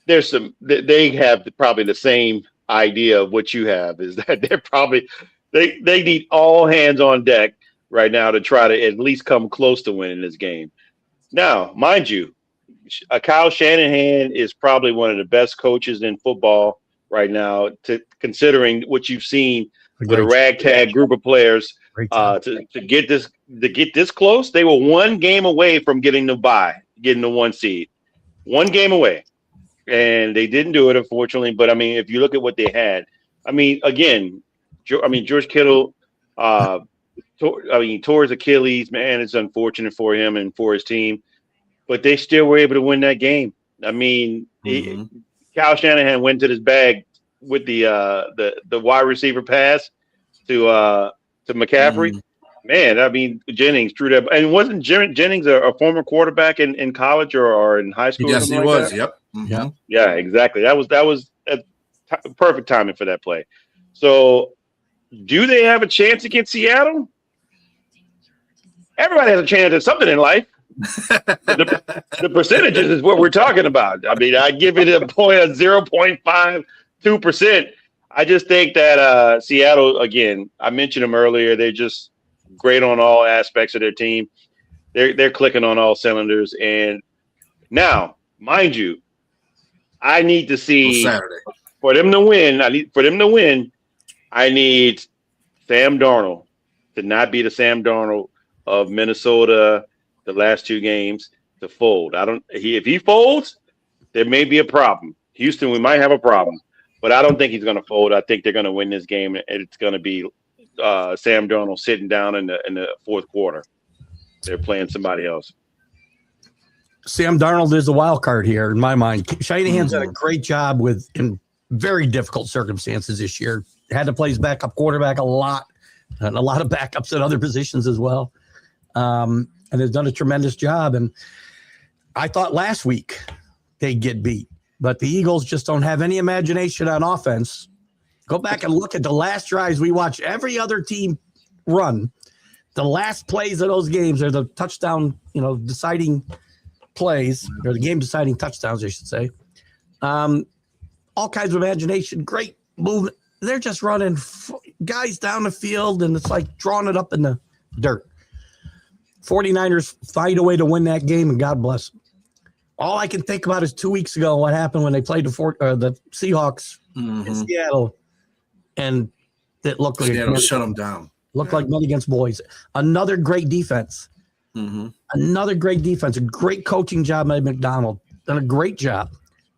there's they have probably the same idea of what you have, is that they're probably they need all hands on deck right now to try to at least come close to winning this game. Now, mind you, Kyle Shanahan is probably one of the best coaches in football right now, considering what you've seen with a ragtag group of players. To get this close, they were one game away from getting the one seed, one game away, and they didn't do it, unfortunately. But I mean, if you look at what they had, I mean, again, George Kittle, tore his Achilles. Man, it's unfortunate for him and for his team, but they still were able to win that game. I mean, Kyle Shanahan went to his bag with the wide receiver pass to McCaffrey. Man, I mean, Jennings threw that. And wasn't Jennings a former quarterback in college or in high school? Yes, he was. Yep. Mm-hmm. Yeah, exactly. That was perfect timing for that play. So, do they have a chance against Seattle? Everybody has a chance at something in life. The percentages is what we're talking about. I mean, I give it a point of 0.52%. I just think that Seattle, again, I mentioned them earlier. They're just great on all aspects of their team. They're clicking on all cylinders. And now, mind you, I need to see Saturday for them to win. I need Sam Darnold to not be the Sam Darnold of Minnesota the last two games to fold. If he folds, there may be a problem. Houston, we might have a problem. But I don't think he's going to fold. I think they're going to win this game, and it's going to be Sam Darnold sitting down in the fourth quarter. They're playing somebody else. Sam Darnold is the wild card here in my mind. Shanahan's done a great job in very difficult circumstances this year. Had to play his backup quarterback a lot, and a lot of backups at other positions as well. And has done a tremendous job. And I thought last week they'd get beat. But the Eagles just don't have any imagination on offense. Go back and look at the last drives we watch every other team run. The last plays of those games are the touchdown, deciding plays, or the game-deciding touchdowns, I should say. All kinds of imagination, great movement. They're just running guys down the field, and it's like drawing it up in the dirt. 49ers find a way to win that game, and God bless them. All I can think about is 2 weeks ago what happened when they played the Seahawks in Seattle, and it looked like Seattle shut them down. Looked like men against boys. Another great defense. Another great defense. A great coaching job by McDonald. Done a great job.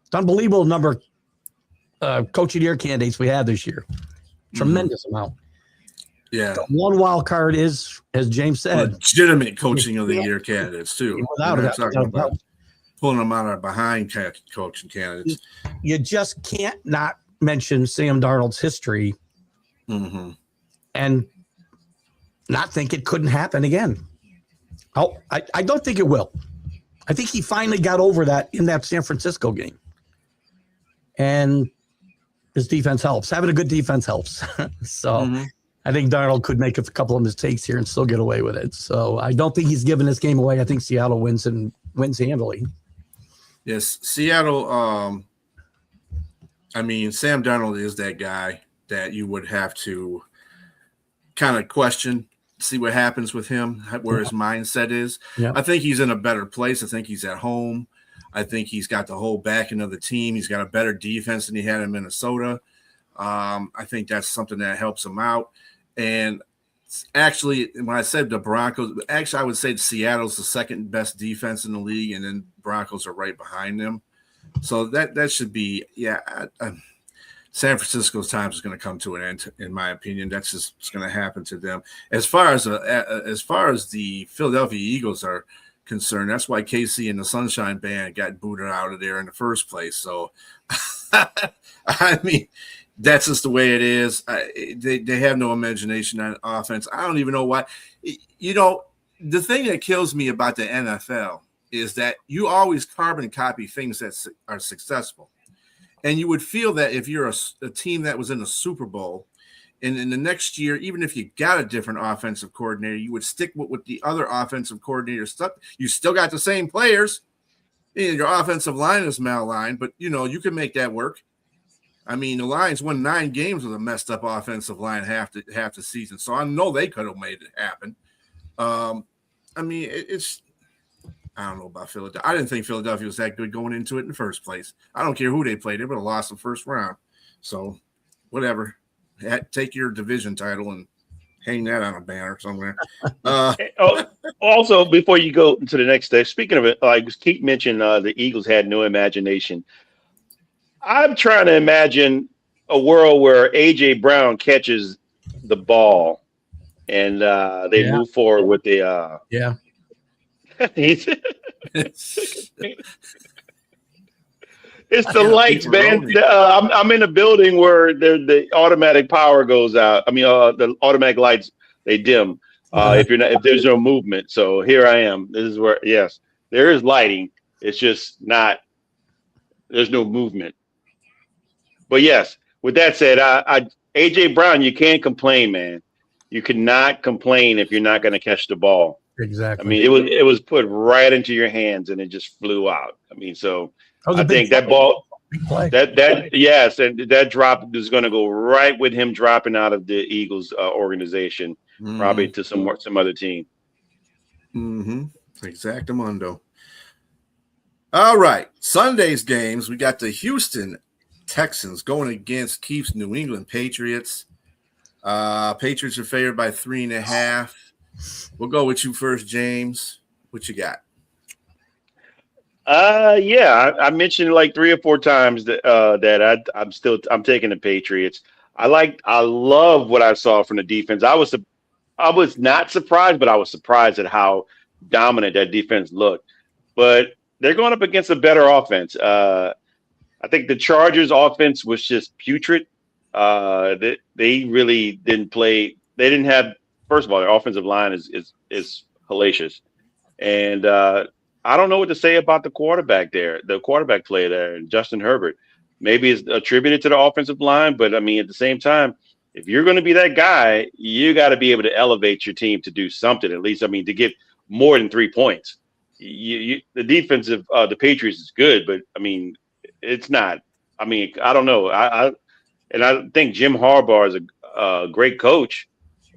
It's unbelievable number of coach of the year candidates we have this year. Tremendous amount. Yeah. The one wild card is, as James said, legitimate coaching of the year candidates too. Without a pulling them out of behind coaching candidates. You just can't not mention Sam Darnold's history and not think it couldn't happen again. Oh, I don't think it will. I think he finally got over that in that San Francisco game. And his defense helps. Having a good defense helps. So I think Darnold could make a couple of mistakes here and still get away with it. So I don't think he's giving this game away. I think Seattle wins handily. Yes, Seattle. I mean, Sam Darnold is that guy that you would have to kind of question, see what happens with him, where his mindset is. Yeah. I think he's in a better place. I think he's at home. I think he's got the whole backing of the team. He's got a better defense than he had in Minnesota. I think that's something that helps him out. And actually, when I said the Broncos, I would say Seattle's the second best defense in the league, and then Broncos are right behind them. So that should be, San Francisco's time is going to come to an end, in my opinion. That's just what's going to happen to them. As far as the Philadelphia Eagles are concerned, that's why KC and the Sunshine Band got booted out of there in the first place. So, I mean, that's just the way it is. They have no imagination on offense. I don't even know why. The thing that kills me about the NFL is that you always carbon copy things that are successful. And you would feel that if you're a team that was in the Super Bowl, and in the next year, even if you got a different offensive coordinator, you would stick with the other offensive coordinator stuff. You still got the same players. Your offensive line is malaligned, but, you can make that work. I mean, the Lions won 9 games with a messed up offensive line half the season, so I know they could have made it happen. I mean, I don't know about Philadelphia. I didn't think Philadelphia was that good going into it in the first place. I don't care who they played. They would have lost the first round. So, whatever. Take your division title and hang that on a banner somewhere. Also, before you go to the next day, speaking of it, like Keith mentioned, the Eagles had no imagination. I'm trying to imagine a world where A.J. Brown catches the ball and they move forward with the it's the lights, man. I'm in a building where the automatic power goes out. I mean, the automatic lights, they dim if there's no movement. So here I am. This is where, yes, there is lighting. It's just not. There's no movement. But yes, with that said, AJ Brown, you can't complain, man. You cannot complain if you're not going to catch the ball. Exactly. I mean, it was put right into your hands and it just flew out. I mean, so I think that ball, yes, and that drop is going to go right with him dropping out of the Eagles organization, probably to some other team. Mm-hmm. Exactamundo. All right, Sunday's games. We got the Houston Texans going against Keith's New England Patriots. Patriots are favored by 3.5. We'll go with you first, James. What you got? I mentioned like 3 or 4 times that I'm taking the Patriots. I love what I saw from the defense. I was not surprised, but I was surprised at how dominant that defense looked. But they're going up against a better offense. I think the Chargers offense was just putrid. They really didn't play. They didn't have. First of all, their offensive line is hellacious, and I don't know what to say about the quarterback play there, and Justin Herbert. Maybe it's attributed to the offensive line, but I mean, at the same time, if you're going to be that guy, you got to be able to elevate your team to do something at least. I mean, to get more than 3 points. The defensive, the Patriots is good, but I mean, it's not. I mean, I don't know. I think Jim Harbaugh is a great coach.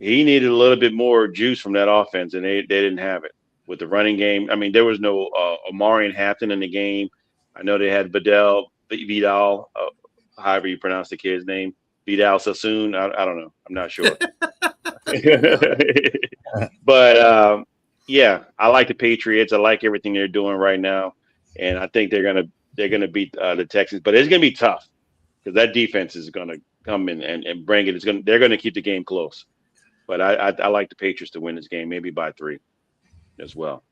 He needed a little bit more juice from that offense, and they didn't have it with the running game. I mean, there was no Omarion Hampton in the game. I know they had Vidal, however you pronounce the kid's name, Vidal Sassoon. I don't know. I'm not sure. But yeah, I like the Patriots. I like everything they're doing right now, and I think they're gonna beat the Texans. But it's gonna be tough because that defense is gonna come in and bring it. They're gonna keep the game close. But I like the Patriots to win this game, maybe by 3 as well.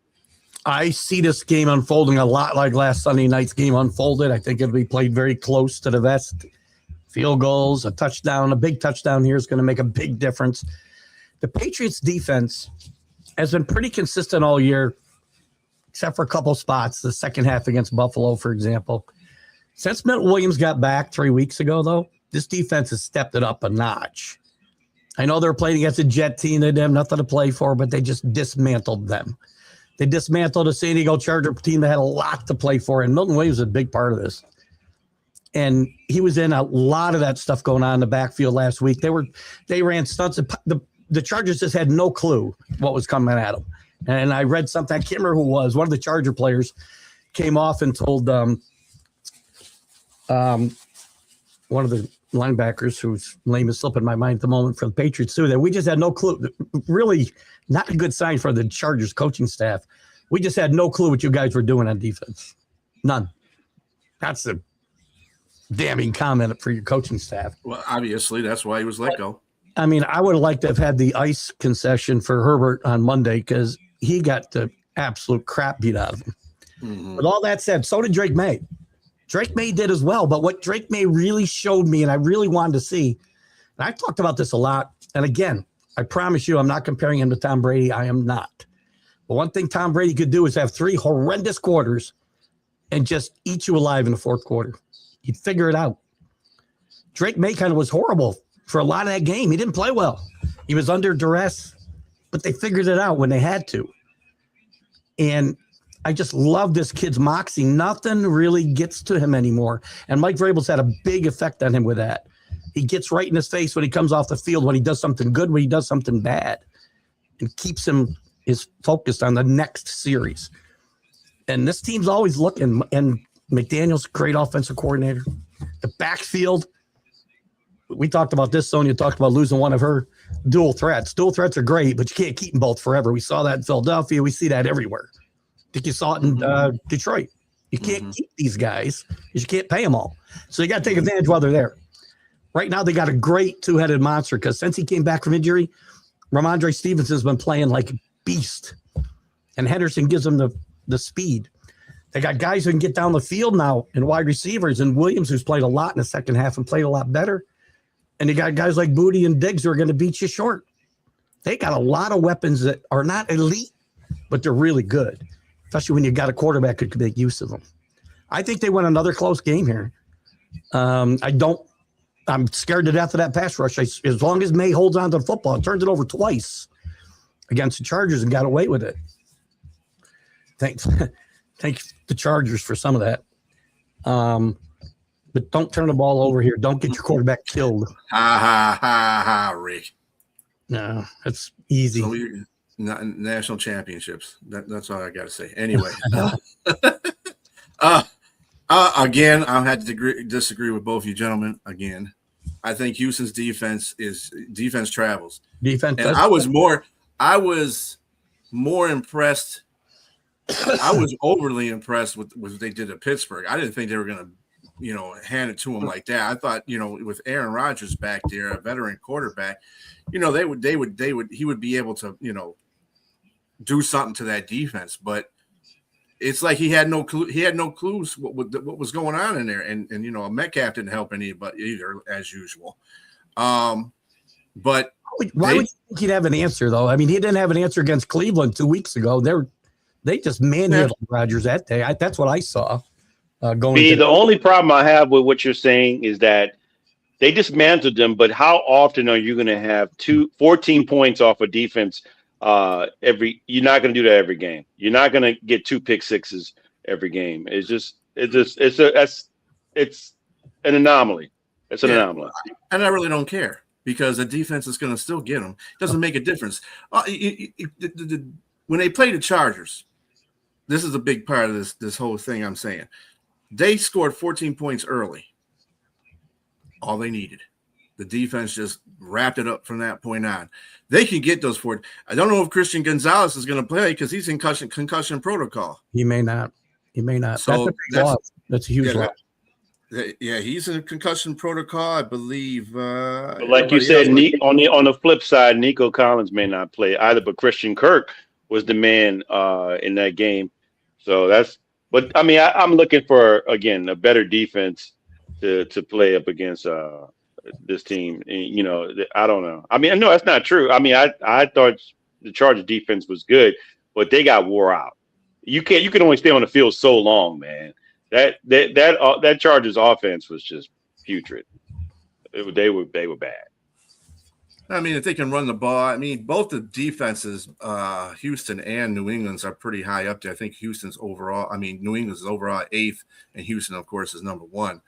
I see this game unfolding a lot like last Sunday night's game unfolded. I think it'll be played very close to the vest. Field goals, a touchdown, a big touchdown here is going to make a big difference. The Patriots defense has been pretty consistent all year, except for a couple spots, the second half against Buffalo, for example. Since Milt Williams got back 3 weeks ago, though, this defense has stepped it up a notch. I know they're playing against a Jet team. They didn't have nothing to play for, but they just dismantled them. They dismantled a San Diego Charger team that had a lot to play for, and Milton Williams is a big part of this. And he was in a lot of that stuff going on in the backfield last week. They ran stunts. The Chargers just had no clue what was coming at them. And I read something, I can't remember who it was. One of the Charger players came off and told one of the linebackers whose name is slipping my mind at the moment for the Patriots too, that we just had no clue. Really not a good sign for the Chargers coaching staff. We just had no clue what you guys were doing on defense. None. That's a damning comment for your coaching staff. Well, obviously that's why he was let go. I mean, I would have liked to have had the ice concession for Herbert on Monday because he got the absolute crap beat out of him. Mm-hmm. With all that said, so did Drake May. Drake May did as well, but what Drake May really showed me, and I really wanted to see, and I've talked about this a lot, and again, I promise you I'm not comparing him to Tom Brady. I am not. But one thing Tom Brady could do is have 3 horrendous quarters and just eat you alive in the fourth quarter. He'd figure it out. Drake May kind of was horrible for a lot of that game. He didn't play well. He was under duress, but they figured it out when they had to. And I just love this kid's moxie. Nothing really gets to him anymore. And Mike Vrabel's had a big effect on him with that. He gets right in his face when he comes off the field, when he does something good, when he does something bad, and keeps him is focused on the next series. And this team's always looking, and McDaniel's a great offensive coordinator. The backfield, we talked about this, Sonia talked about losing one of her dual threats. Dual threats are great, but you can't keep them both forever. We saw that in Philadelphia. We see that everywhere. I think you saw it in Detroit. You can't keep these guys because you can't pay them all. So you got to take advantage while they're there. Right now, they got a great 2-headed monster because since he came back from injury, Ramondre Stevenson's been playing like a beast. And Henderson gives him the speed. They got guys who can get down the field now and wide receivers, and Williams, who's played a lot in the second half and played a lot better. And they got guys like Booty and Diggs who are going to beat you short. They got a lot of weapons that are not elite, but they're really good, especially when you got a quarterback who could make use of them. I think they win another close game here. I'm scared to death of that pass rush. As long as May holds on to the football, and turns it over twice against the Chargers and got away with it. Thank the Chargers for some of that. But don't turn the ball over here. Don't get your quarterback killed. Ha, Rick. No, that's easy. So national championships. That's all I got to say. Anyway. Again, I had to disagree with both you gentlemen again. I think Houston's defense travels. Defense. And I was more impressed. I was overly impressed with what they did at Pittsburgh. I didn't think they were going to, hand it to him like that. I thought, with Aaron Rodgers back there, a veteran quarterback, he would be able to, do something to that defense. But it's like he had no clue. He had no clues what was going on in there, and Metcalf didn't help anybody either, as usual. But why would you think he'd have an answer though? I mean, he didn't have an answer against Cleveland 2 weeks ago. They just manhandled Rodgers that day. That's what I saw. The only problem I have with what you're saying is that they dismantled them, but how often are you going to have 14 points off of defense? You're not going to do that every game. You're not going to get 2 pick sixes every game. It's an anomaly. It's an anomaly. And I really don't care because the defense is going to still get them. It doesn't make a difference. When they play the Chargers, this is a big part of this whole thing I'm saying. They scored 14 points early. All they needed. The defense just wrapped it up from that point on. They can get those 4. I don't know if Christian Gonzalez is going to play because he's in concussion protocol. He may not. So that's a huge loss. Yeah, he's in a concussion protocol, I believe. Like you said, on the flip side, Nico Collins may not play either, but Christian Kirk was the man in that game. So but I mean, I'm looking for, again, a better defense to play up against this team. And, I don't know. I mean, no, that's not true. I mean, I thought the Chargers defense was good, but they got wore out. You can only stay on the field so long, man. That Chargers offense was just putrid. They were bad. I mean, if they can run the ball, I mean, both the defenses, Houston and New England's are pretty high up there. I think New England's overall 8th, and Houston, of course, is number 1.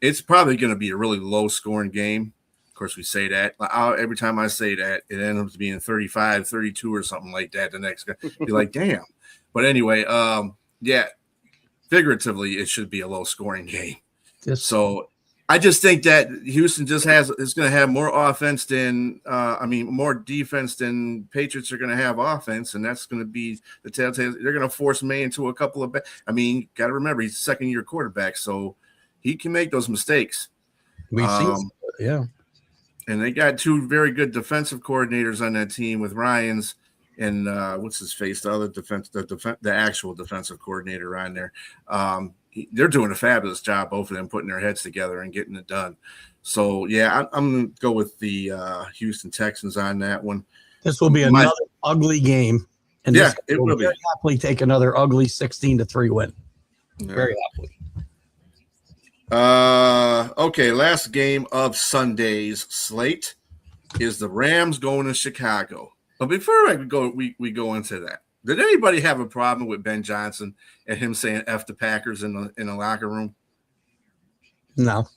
It's probably going to be a really low-scoring game. Of course, we say that. Every time I say that, it ends up being 35, 32 or something like that. The next guy, you're like, damn. But anyway, figuratively, it should be a low-scoring game. So I just think that Houston is going to have more offense than more defense than Patriots are going to have offense, and that's going to be the telltale. They're going to force May into a couple of. Got to remember he's a second-year quarterback, so he can make those mistakes. We've seen, yeah. And they got 2 very good defensive coordinators on that team with Ryans and what's his face, the other the actual defensive coordinator on there. They're doing a fabulous job, both of them, putting their heads together and getting it done. So, yeah, I'm going to go with the Houston Texans on that one. This will be another ugly game, And Yeah, this it will be. very happily take another ugly 16-3 win. Yeah. Very happily. Okay, last game of Sunday's slate is the Rams going to Chicago. But before we go into that, did anybody have a problem with Ben Johnson and him saying "F the Packers" in the locker room? No.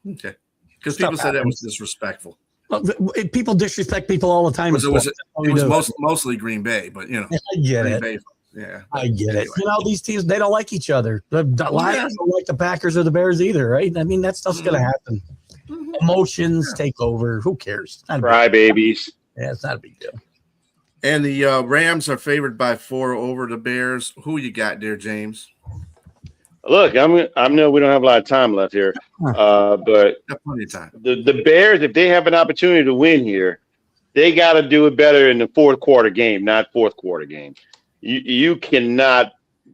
Okay, because people said that was disrespectful. Well, people disrespect people all the time. It was mostly Green Bay, but you know, I get Green it. Bay, yeah, I get anyway. it. You know, these teams, they don't like each other. The Lions don't like the Packers or the Bears either, right? I mean, that stuff's going to happen. Emotions take over. Who cares? Crybabies. Yeah, it's not a big deal. And the Rams are favored by 4 over the Bears. Who you got there, James? Look, I know we don't have a lot of time left here, but Got plenty of time. the Bears, if they have an opportunity to win here, they got to do it better in the fourth quarter game, not fourth quarter game. You cannot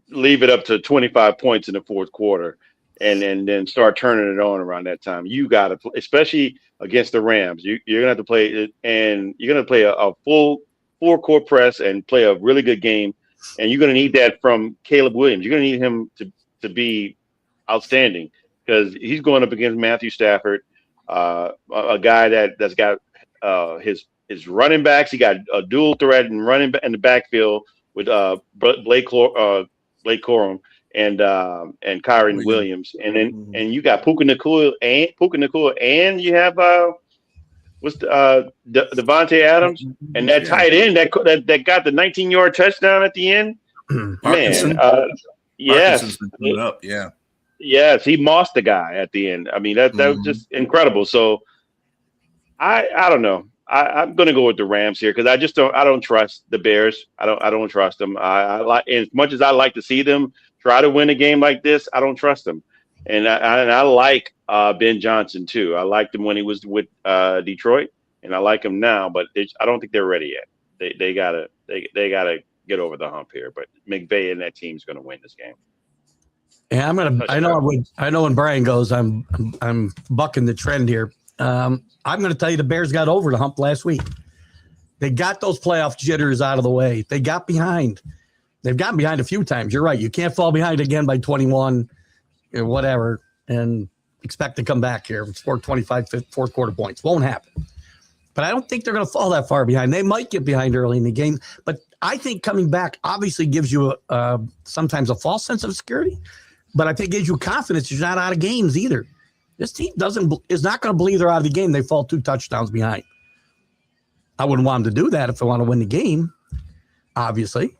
leave it up to 25 points in the fourth quarter and then start turning it on around that time. You got to, especially against the Rams, you're gonna have to play it, and you're gonna play a full court press and play a really good game, and you're gonna need that from Caleb Williams. You're gonna need him to be outstanding because he's going up against Matthew Stafford, a guy that's got his running backs. He got a dual threat and running back in the backfield with Blake Corum and Kyron Williams, and then and you got Puka Nacua and you have Devontae Adams and that tight end that got the 19-yard touchdown at the end. Man, yes, up, yeah. Yes, he mossed the guy at the end. I mean, that was just incredible. So I don't know. I'm going to go with the Rams here because I don't trust the Bears. I don't trust them. I like, as much as I like to see them try to win a game like this, I don't trust them. And I like Ben Johnson too. I liked him when he was with Detroit, and I like him now. But I don't think they're ready yet. They gotta get over the hump here. But McVay and that team's going to win this game. Yeah, I know when Brian goes, I'm bucking the trend here. I'm going to tell you the Bears got over the hump last week. They got those playoff jitters out of the way. They got behind. They've gotten behind a few times. You're right. You can't fall behind again by 21 or whatever and expect to come back here and score 25 fourth quarter points. Won't happen. But I don't think they're going to fall that far behind. They might get behind early in the game. But I think coming back obviously gives you sometimes a false sense of security. But I think it gives you confidence you're not out of games either. This team is not going to believe they're out of the game. They fall 2 touchdowns behind. I wouldn't want them to do that if they want to win the game, obviously.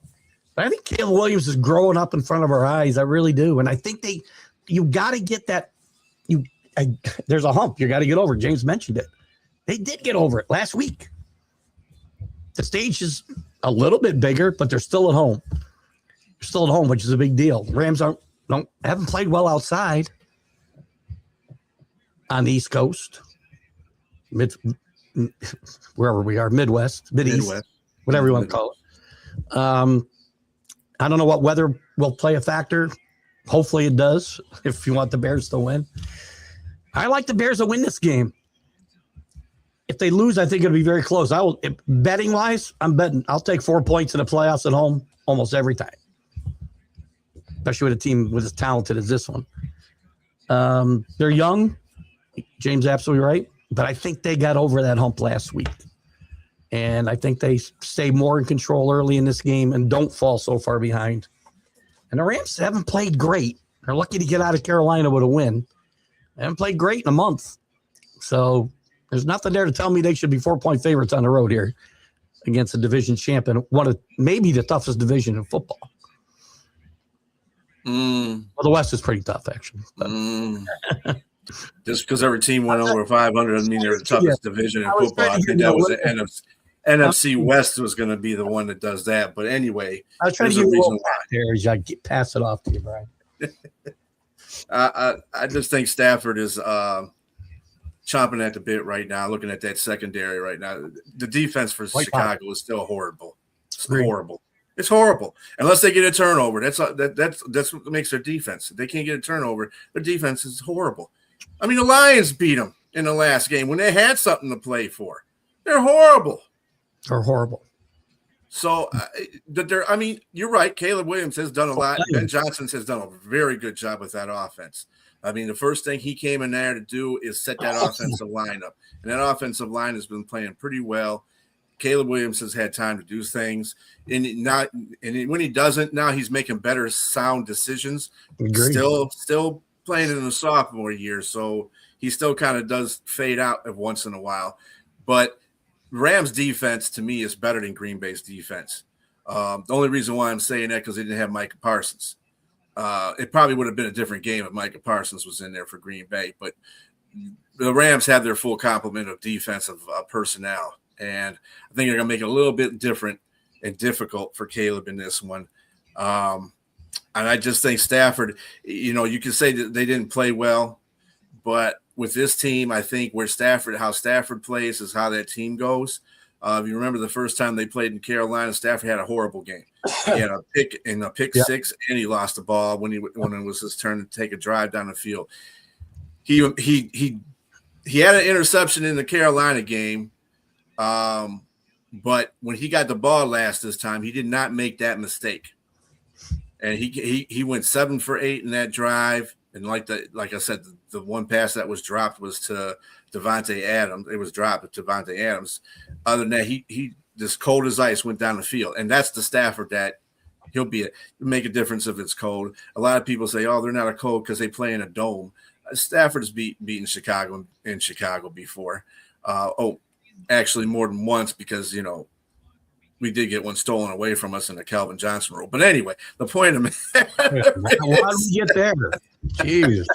But I think Caleb Williams is growing up in front of our eyes. I really do. And I think you got to get that. There's a hump you got to get over. James mentioned it. They did get over it last week. The stage is a little bit bigger, but they're still at home. They're still at home, which is a big deal. Rams haven't played well outside on the East Coast, wherever we are, Midwest, Mideast, whatever you want to call it. I don't know what weather will play a factor. Hopefully it does if you want the Bears to win. I like the Bears to win this game. If they lose, I think it'll be very close. Betting-wise, I'm betting. I'll take 4 points in the playoffs at home almost every time, especially with a team as talented as this one. They're young. James absolutely right. But I think they got over that hump last week. And I think they stay more in control early in this game and don't fall so far behind. And the Rams haven't played great. They're lucky to get out of Carolina with a win. They haven't played great in a month. So there's nothing there to tell me they should be 4-point favorites on the road here against a division champion, one of maybe the toughest division in football. Well, the West is pretty tough, actually. Just because every team went over 500 doesn't mean they're the toughest division in football. I think that was the NFC West was going to be the one that does that. But anyway, I was trying to get a reason why. There, as I pass it off to you, Brian. I just think Stafford is chomping at the bit right now. Looking at that secondary right now, the defense for Chicago is still horrible. It's horrible. It's horrible. Unless they get a turnover, that's what makes their defense. If they can't get a turnover, their defense is horrible. I mean, the Lions beat them in the last game when they had something to play for. They're horrible. They're horrible. So, I mean, you're right. Caleb Williams has done a lot. Ben Johnson has done a very good job with that offense. I mean, the first thing he came in there to do is set that offensive line up. And that offensive line has been playing pretty well. Caleb Williams has had time to do things. And when he doesn't, now he's making better sound decisions. Agreed. Still playing in the sophomore year. So he still kind of does fade out of once in a while. But Rams defense to me is better than Green Bay's defense. The only reason why I'm saying that because they didn't have Micah Parsons. It probably would have been a different game if Micah Parsons was in there for Green Bay, but the Rams have their full complement of defensive personnel, and I think they're going to make it a little bit different and difficult for Caleb in this one. And I just think Stafford, you can say that they didn't play well, but with this team, I think how Stafford plays is how that team goes. If you remember the first time they played in Carolina, Stafford had a horrible game. He had a pick six, and he lost the ball when it was his turn to take a drive down the field. He had an interception in the Carolina game, but when he got the ball this time, he did not make that mistake. And he went 7 for 8 in that drive. And like I said, the one pass that was dropped was to Devontae Adams. It was dropped to Devontae Adams. Other than that, he just cold as ice went down the field. And that's the Stafford that he'll make a difference if it's cold. A lot of people say, oh, they're not a cold because they play in a dome. Stafford's beaten Chicago in Chicago before. Actually more than once because, we did get one stolen away from us in the Calvin Johnson rule. But anyway, the point of it. Why did we get there? Jeez.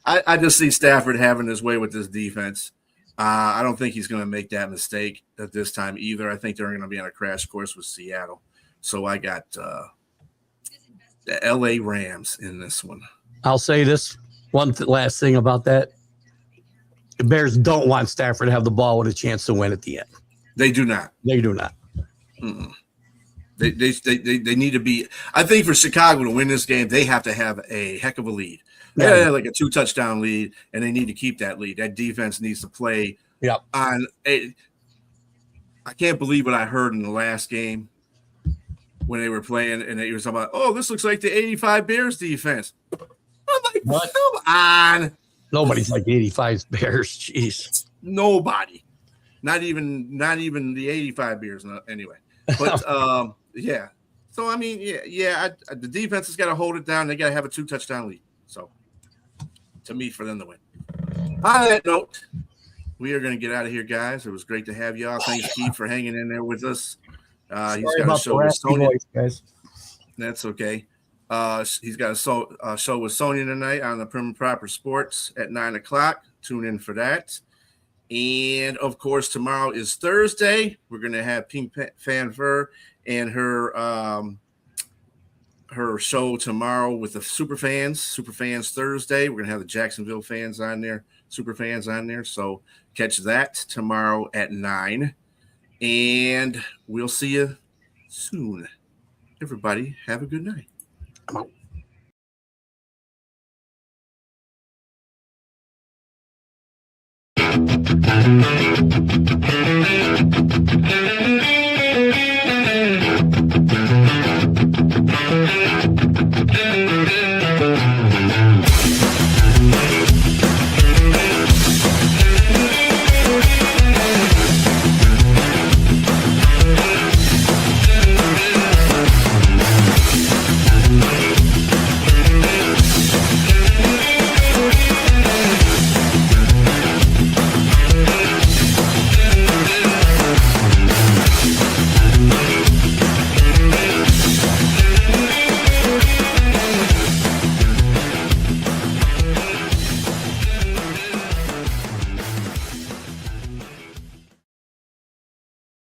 I just see Stafford having his way with this defense. I don't think he's going to make that mistake at this time either. I think they're going to be on a crash course with Seattle. So I got the LA Rams in this one. I'll say this last thing about that. The Bears don't want Stafford to have the ball with a chance to win at the end. They do not. They do not. Mm-mm. They need to be. I think for Chicago to win this game, they have to have a heck of a lead. Yeah, like a 2-touchdown lead, and they need to keep that lead. That defense needs to play. Yep. I can't believe what I heard in the last game when they were playing, and they were talking about, oh, this looks like the 85 Bears defense. I'm like, what? Come on. Nobody's like 85 Bears. Jeez. Nobody. Not even the 85 Bears. Anyway. But yeah. So I mean, the defense has got to hold it down. They got to have a 2-touchdown lead. So to me, for them to win. On that note, we are going to get out of here, guys. It was great to have y'all. Thanks, Keith, for hanging in there with us. He's got a show with Sonia. Guys. That's okay. He's got a show with Sonia tonight on the Prim and Proper Sports at 9:00. Tune in for that. And of course, tomorrow is Thursday. We're going to have Pink Fanfare and her show tomorrow with the Superfans Thursday. We're going to have the Jacksonville fans on there, Superfans on there. So catch that tomorrow at 9. And we'll see you soon. Everybody, have a good night.